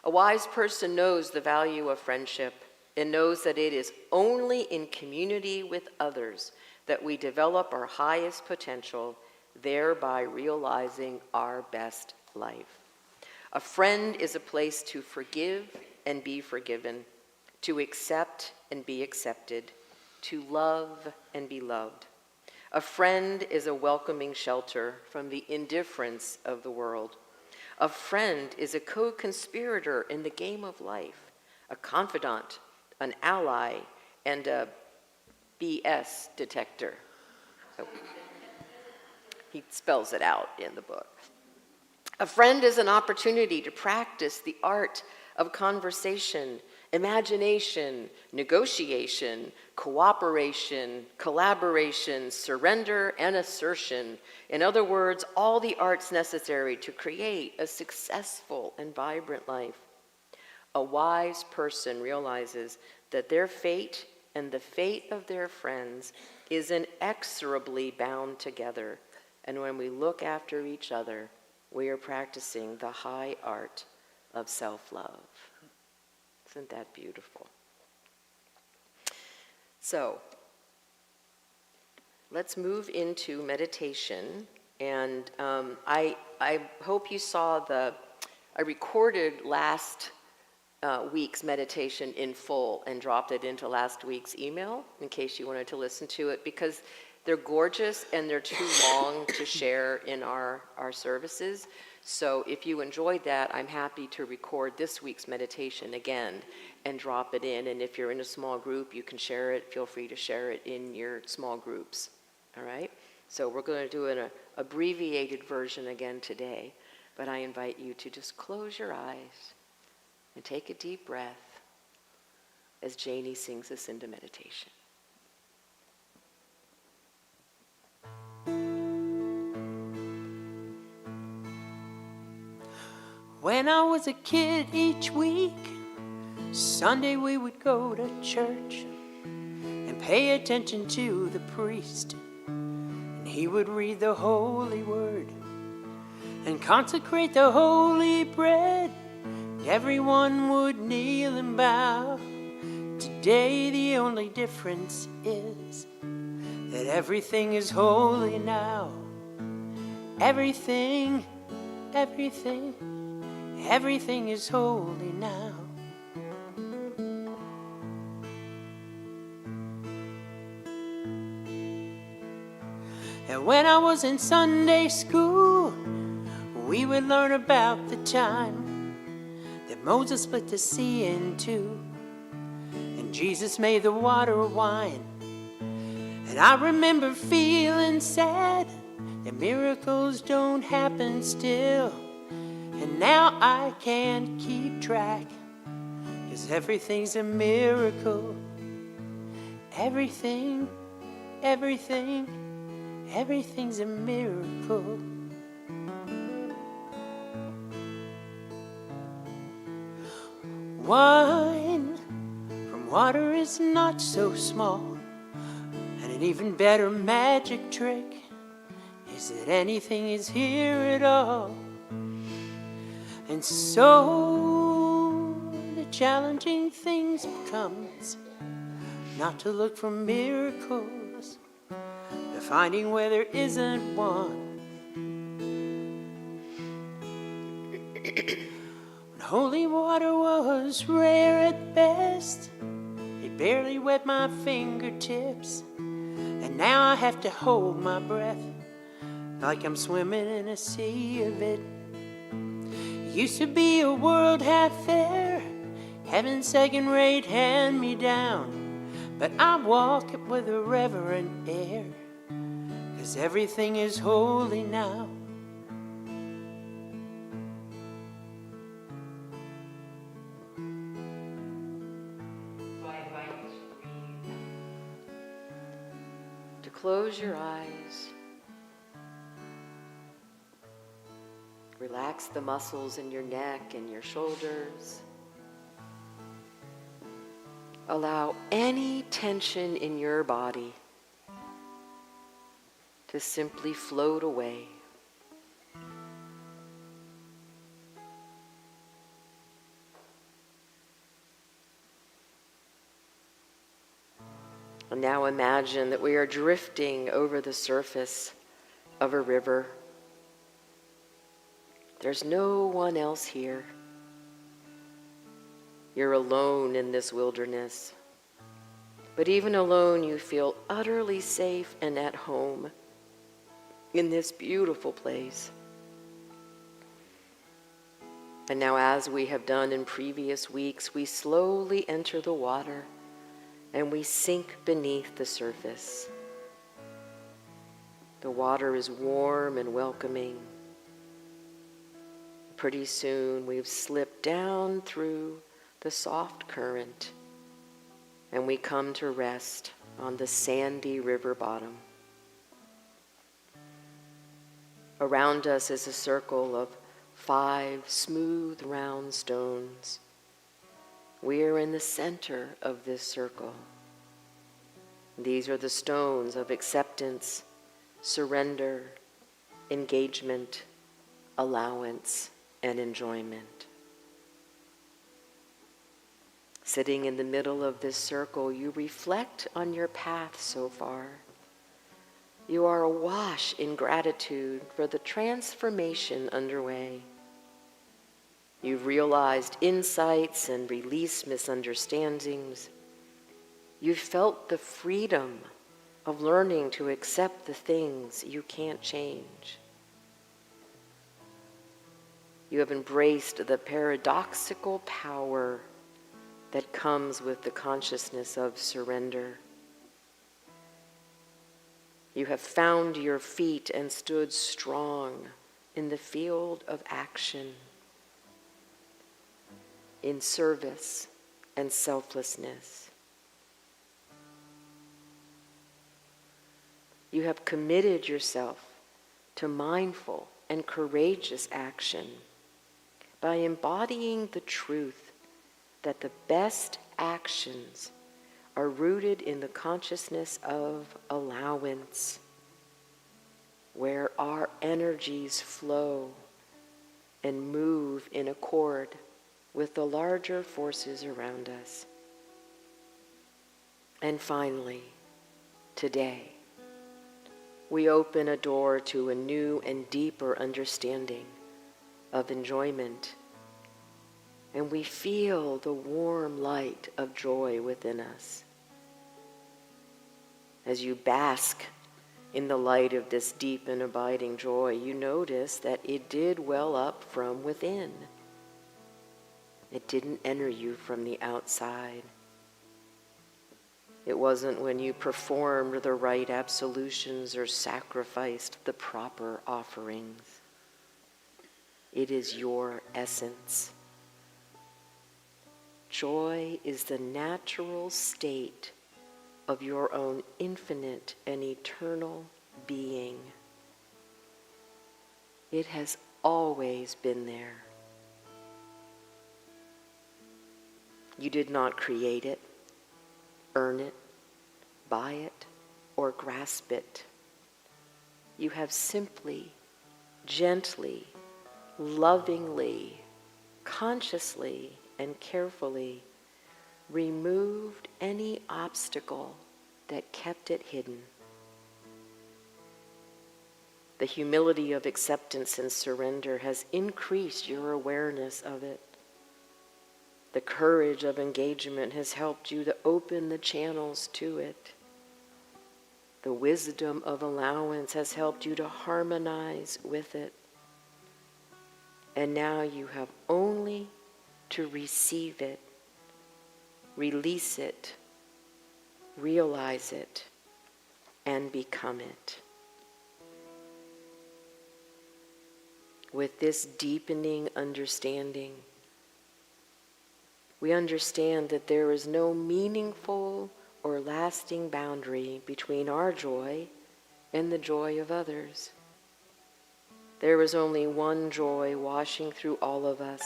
A wise person knows the value of friendship and knows that it is only in community with others that we develop our highest potential, thereby realizing our best life. A friend is a place to forgive and be forgiven, to accept and be accepted, to love and be loved. A friend is a welcoming shelter from the indifference of the world. A friend is a co-conspirator in the game of life, a confidant, an ally, and a BS detector. So he spells it out in the book. A friend is an opportunity to practice the art of conversation, imagination, negotiation, cooperation, collaboration, surrender, and assertion. In other words, all the arts necessary to create a successful and vibrant life. A wise person realizes that their fate and the fate of their friends is inexorably bound together. And when we look after each other, we are practicing the high art of self-love. Isn't that beautiful? So, let's move into meditation. And I hope you saw I recorded last week's meditation in full and dropped it into last week's email in case you wanted to listen to it, because they're gorgeous and they're too long to share in our services. So if you enjoyed that, I'm happy to record this week's meditation again and drop it in. And if you're in a small group, you can share it. Feel free to share it in your small groups. All right? So we're going to do an abbreviated version again today. But I invite you to just close your eyes And take a deep breath as Janie sings us into meditation. When I was a kid, each week, Sunday we would go to church and pay attention to the priest. And he would read the holy word and consecrate the holy bread. Everyone would kneel and bow. Today the only difference is that everything is holy now. Everything is holy now. And when I was in Sunday school, we would learn about the time that Moses split the sea in two, and Jesus made the water wine. And I remember feeling sad that miracles don't happen still. And now I can't keep track, 'cause everything's a miracle. Everything's a miracle. Wine from water is not so small, and an even better magic trick is that anything is here at all. And so the challenging things becomes not to look for miracles, but finding where there isn't one. When holy water was rare at best, it barely wet my fingertips, and now I have to hold my breath like I'm swimming in a sea of it. Used to be a world half fair, heaven's second-rate hand-me-down, but I walk it with a reverent air, 'cause everything is holy now. To close your eyes. Relax the muscles in your neck and your shoulders. Allow any tension in your body to simply float away. And now imagine that we are drifting over the surface of a river. There's no one else here. You're alone in this wilderness. But even alone, you feel utterly safe and at home in this beautiful place. And now, as we have done in previous weeks, we slowly enter the water and we sink beneath the surface. The water is warm and welcoming. Pretty soon we've slipped down through the soft current and we come to rest on the sandy river bottom. Around us is a circle of 5 smooth round stones. We are in the center of this circle. These are the stones of acceptance, surrender, engagement, allowance, and enjoyment. Sitting in the middle of this circle, you reflect on your path so far. You are awash in gratitude for the transformation underway. You've realized insights and released misunderstandings. You've felt the freedom of learning to accept the things you can't change. You have embraced the paradoxical power that comes with the consciousness of surrender. You have found your feet and stood strong in the field of action. in service and selflessness. You have committed yourself to mindful and courageous action by embodying the truth that the best actions are rooted in the consciousness of allowance, where our energies flow and move in accord with the larger forces around us. And finally, today, we open a door to a new and deeper understanding of enjoyment, and we feel the warm light of joy within us. As you bask in the light of this deep and abiding joy, you notice that it did well up from within. It didn't enter you from the outside. It wasn't when you performed the right absolutions or sacrificed the proper offerings. It is your essence. Joy is the natural state of your own infinite and eternal being. It has always been there. You did not create it, earn it, buy it, or grasp it. You have simply, gently, lovingly, consciously, and carefully removed any obstacle that kept it hidden. The humility of acceptance and surrender has increased your awareness of it. The courage of engagement has helped you to open the channels to it. The wisdom of allowance has helped you to harmonize with it. And now you have only to receive it, release it, realize it, and become it. With this deepening understanding, we understand that there is no meaningful or lasting boundary between our joy and the joy of others. There is only one joy washing through all of us,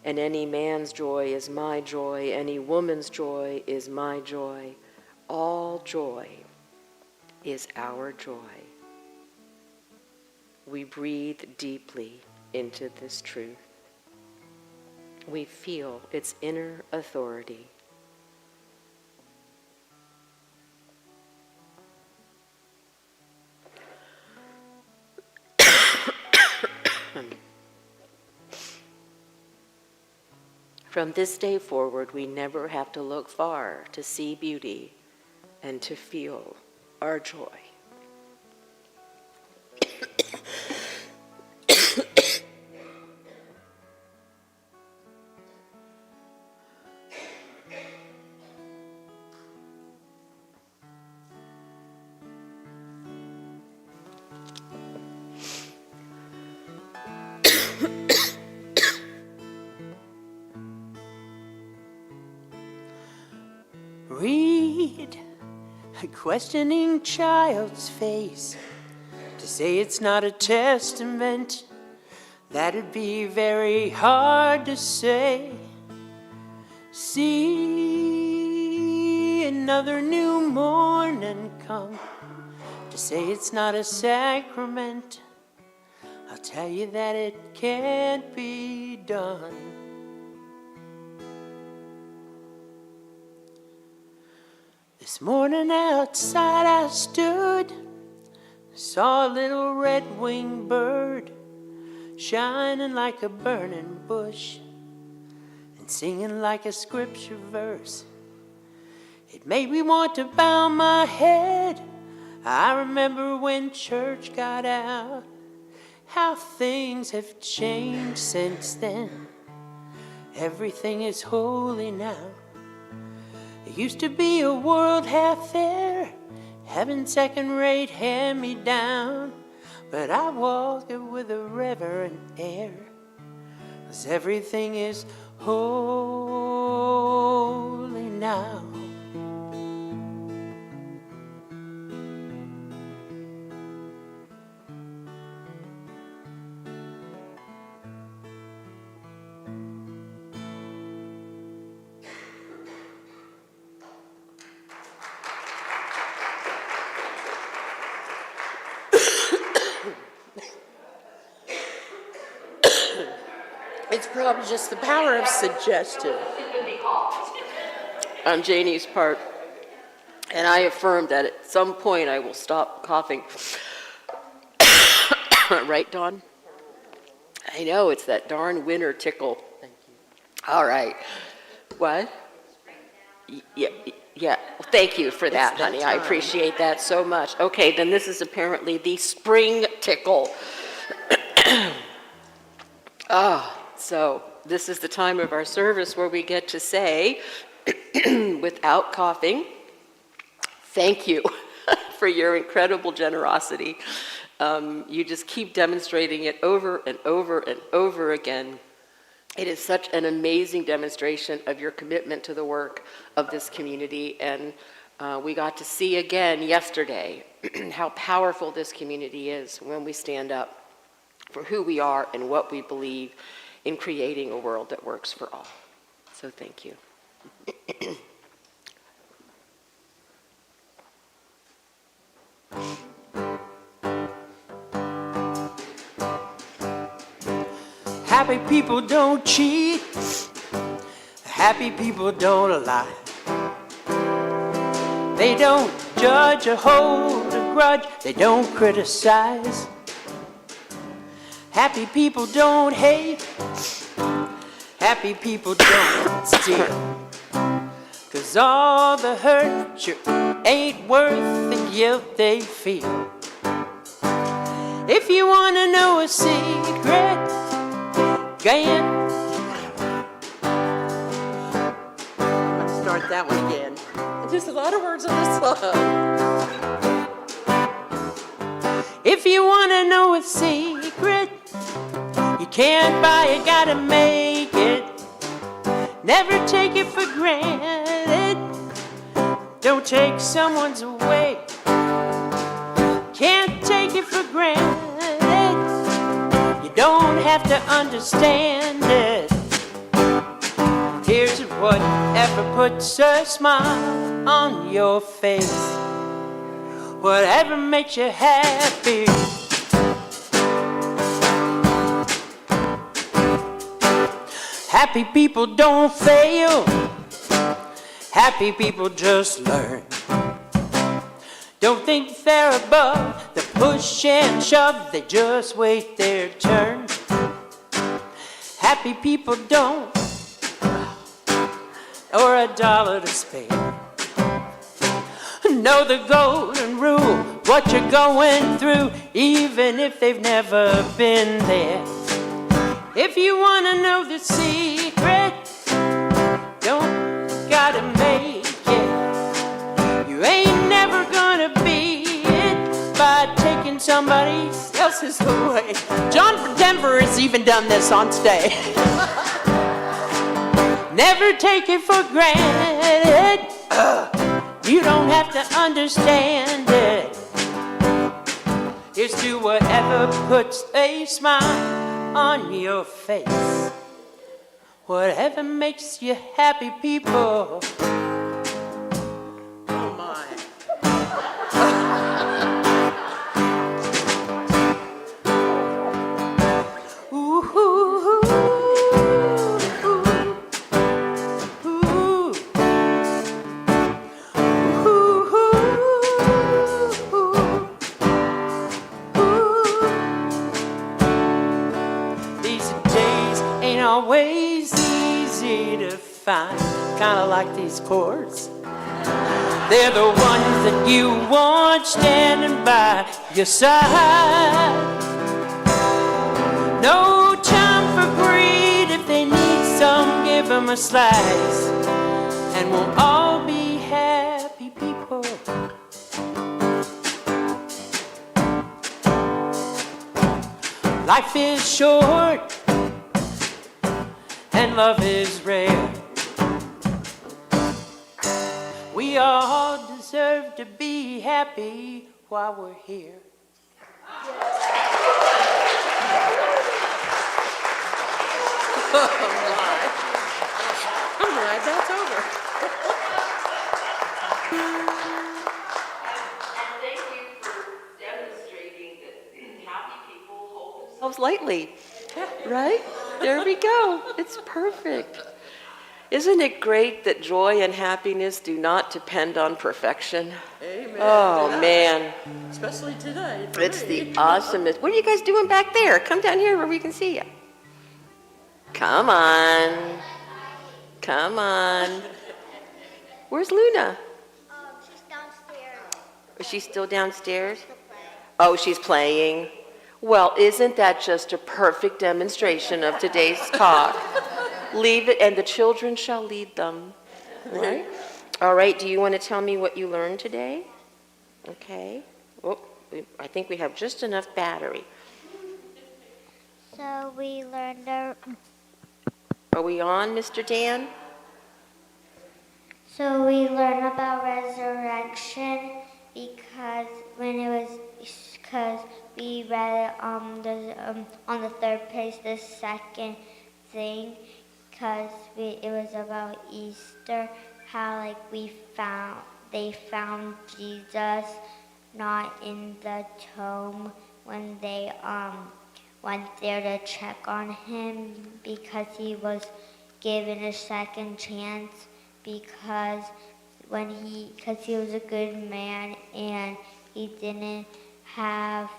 and any man's joy is my joy, any woman's joy is my joy. All joy is our joy. We breathe deeply into this truth. We feel its inner authority. From this day forward, we never have to look far to see beauty and to feel our joy. Read a questioning child's face. To say it's not a testament, that'd be very hard to say. See another new morning come. To say it's not a sacrament, I'll tell you that it can't be done. This morning outside I stood, saw a little red-winged bird shining like a burning bush and singing like a scripture verse. It made me want to bow my head. I remember when church got out, how things have changed since then. Everything is holy now. It used to be a world half there, having second-rate hand-me-down, but I walk it with a reverent air, 'cause everything is holy now. It's probably just the power of suggestion on Janie's part. And I affirm that at some point I will stop coughing. Right, Dawn? I know, it's that darn winter tickle. Thank you. All right. What? Yeah. Well, thank you for that, honey. I appreciate that so much. Okay, then this is apparently the spring tickle. So this is the time of our service where we get to say, without coughing, thank you for your incredible generosity. You just keep demonstrating it over and over and over again. It is such an amazing demonstration of your commitment to the work of this community. And we got to see again yesterday how powerful this community is when we stand up for who we are and what we believe in creating a world that works for all. So thank you. Happy people don't cheat. Happy people don't lie. They don't judge or hold a grudge. They don't criticize. Happy people don't hate. Happy people don't steal. 'Cause all the hurt sure ain't worth the guilt they feel. If you wanna know a secret, let's start that one again. There's a lot of words on this song. If you wanna know a secret, you can't buy it, gotta make it. Never take it for granted. Don't take someone's away. Can't take it for granted. You don't have to understand it. Here's whatever puts a smile on your face. Whatever makes you happy. Happy people don't fail. Happy people just learn. Don't think they're above the push and shove. They just wait their turn. Happy people don't, or a dollar to spare. Know the golden rule, what you're going through, even if they've never been there. If you want to know the secret, don't gotta make it. You ain't never gonna be it by taking somebody else's away. John Denver has even done this on stage. Never take it for granted. You don't have to understand it. Here's to whatever puts a smile on your face. Whatever makes you happy, people. Oh my. Ooh, ooh, ooh, ooh, ooh. These days ain't always easy to find, kind of like these chords. They're the ones that you want standing by your side. No time for greed. If they need some, give them a slice, and we'll all be happy people. Life is short, and and love is rare. We all deserve to be happy while we're here. All right, that's over. And thank you for demonstrating that happy people hold themselves lightly. Right? There we go. It's perfect. Isn't it great that joy and happiness do not depend on perfection? Amen. Oh, man. Especially today. It's the awesomest. What are you guys doing back there? Come down here where we can see you. Come on. Come on. Where's Luna? She's downstairs. Is she still downstairs? Oh, she's playing. Well, isn't that just a perfect demonstration of today's talk? Leave it, and the children shall lead them. Right? All right, do you want to tell me what you learned today? Okay. Oh, I think we have just enough battery. So we learned Are we on, Mr. Dan? So we learned about resurrection because we read it on the third page, the second thing, because it was about Easter, how they found Jesus not in the tomb when they went there to check on him, because he was given a second chance, because he was a good man and he didn't have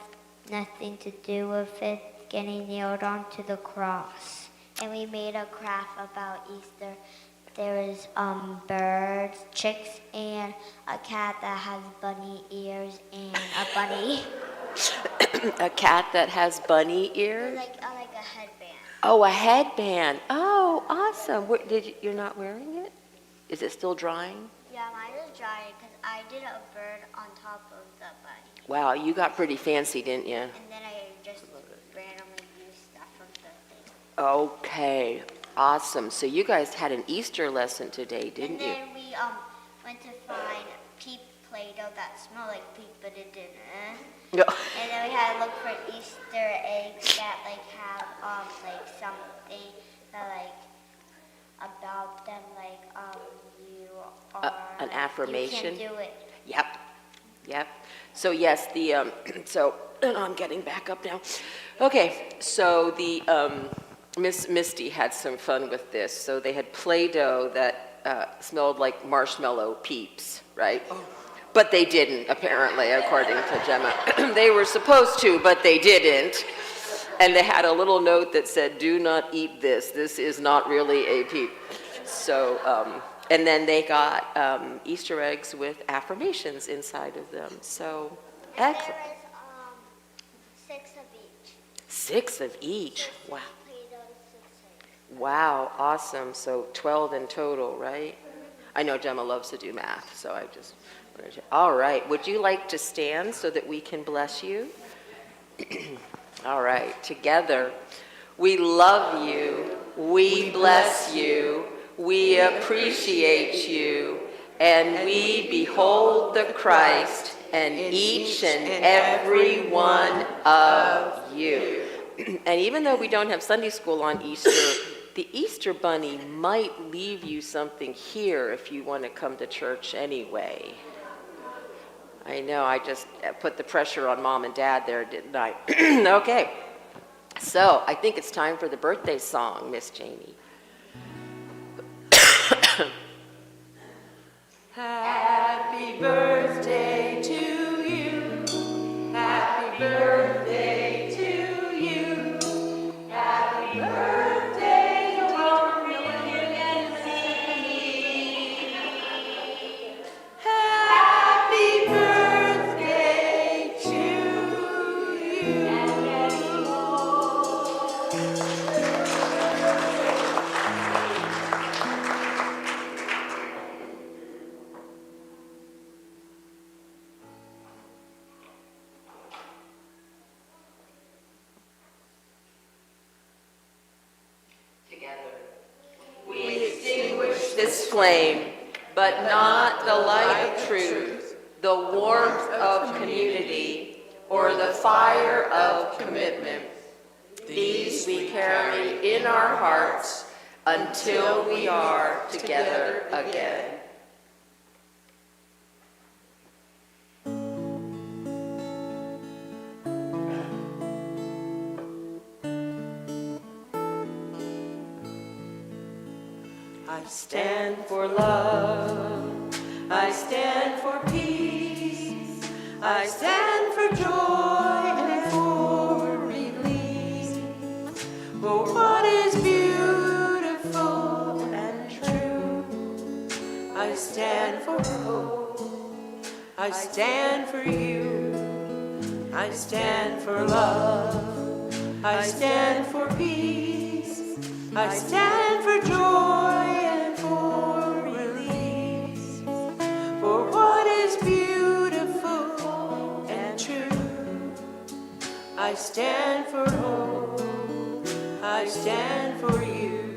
nothing to do with it getting nailed onto the cross. And we made a craft about Easter. There is birds, chicks, and a cat that has bunny ears and a bunny. A cat that has bunny ears? Like a headband. Oh, a headband. Oh, awesome. You're not wearing it? Is it still drying? Yeah, mine is dry because I did a bird on top of the bunny. Wow, you got pretty fancy, didn't you? And then I just randomly used stuff from the thing. Okay, awesome. So you guys had an Easter lesson today, didn't you? And then we went to find peep Play-Doh that smelled like peep, but it didn't. No. And then we had to look for Easter eggs that have something that about them, you are an affirmation? You can do it. Yep. So yes, I'm getting back up now. Okay, so the Miss Misty had some fun with this. So they had Play-Doh that smelled like marshmallow peeps, right? But they didn't, apparently, according to Gemma. They were supposed to, but they didn't. And they had a little note that said, "Do not eat this. This is not really a peep." So, and then they got Easter eggs with affirmations inside of them. So, excellent. There is 6 of each. 6 of each. Wow. Play-Doh, 6 eggs. Wow, awesome. So 12 in total, right? I know Gemma loves to do math, so I just wanted to. All right, would you like to stand so that we can bless you? All right, together. We love you, we bless you, we appreciate you, and we behold the Christ in each and every one of you. And even though we don't have Sunday school on Easter, the Easter Bunny might leave you something here if you want to come to church anyway. I know, I just put the pressure on Mom and Dad there, didn't I? Okay, so I think it's time for the birthday song, Miss Jamie. Happy birthday to you. Happy birthday to you. Happy birthday, Dr. Mackenzie. Happy birthday to you. this flame, but not the light of truth, the warmth of community, or the fire of commitment. These we carry in our hearts until we are together again. I stand for love, I stand for peace, I stand for joy and for release, for what is beautiful and true. I stand for hope, I stand for you, I stand for love, I stand for peace, I stand for joy and for release, for what is beautiful and true. I stand for hope, I stand for you.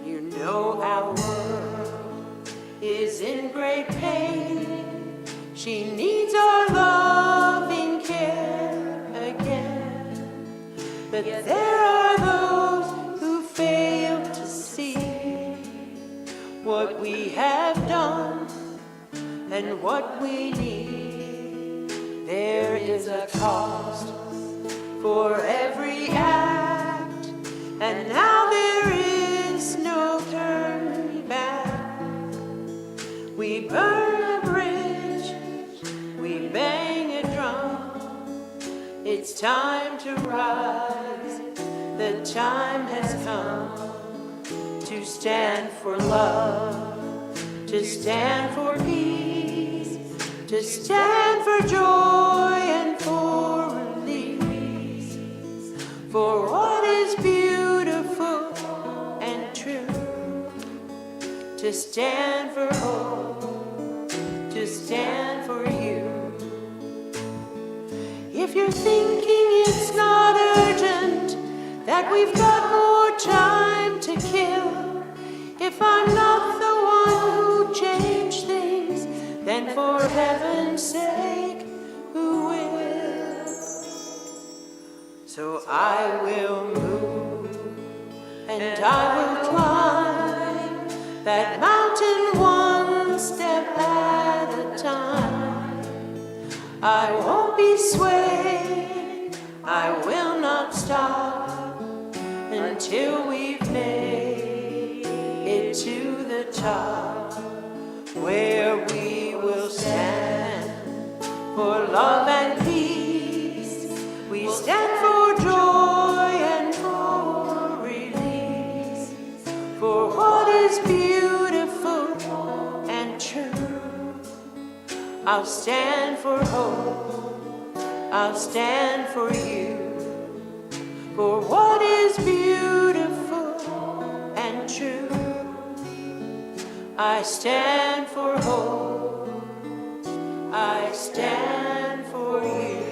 You know our world is in great pain. She needs our loving care again. But there are those who fail to see what we have done and what we need. There is a cost for every act, and now there is no turning back. We burn a bridge, we bang a drum. It's time to rise, the time has come to stand for love, to stand for peace, to stand for joy and for release, for what is beautiful and true, to stand for hope, to stand for you. If you're thinking it's not urgent, that we've got more time to kill, if I'm not the one who changed things, then for heaven's sake, who will? So I will move, and I will climb that mountain one step at a time. I won't be swayed, I will not stop until we've made it to the top, where we will stand for love and peace. We stand for joy and for release, for what is beautiful and true. I'll stand for hope, I'll stand for you, for what is beautiful and true. I stand for hope, I stand for you.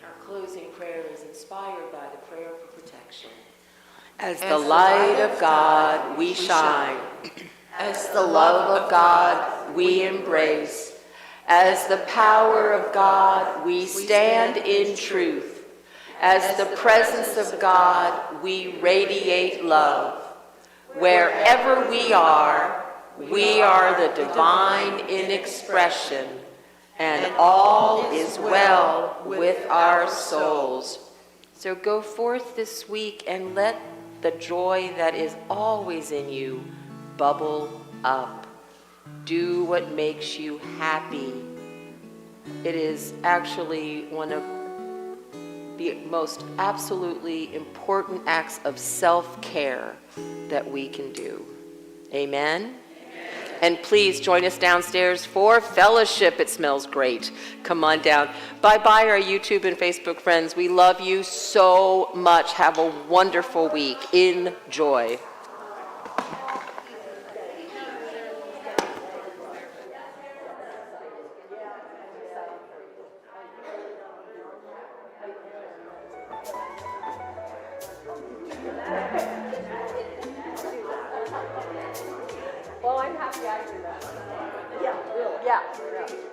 Our closing prayer is inspired by the prayer for protection. As the light of God we shine, as the love of God we embrace, as the power of God we stand in truth, as the presence of God we radiate love. Wherever we are the divine in expression, and all is well with our souls. So go forth this week and let the joy that is always in you bubble up. Do what makes you happy. It is actually one of the most absolutely important acts of self-care that we can do. Amen? And please join us downstairs for fellowship. It smells great. Come on down. Bye-bye, our YouTube and Facebook friends. We love you so much. Have a wonderful week. Enjoy. Well, I'm happy I did that. Yeah, really. Yeah.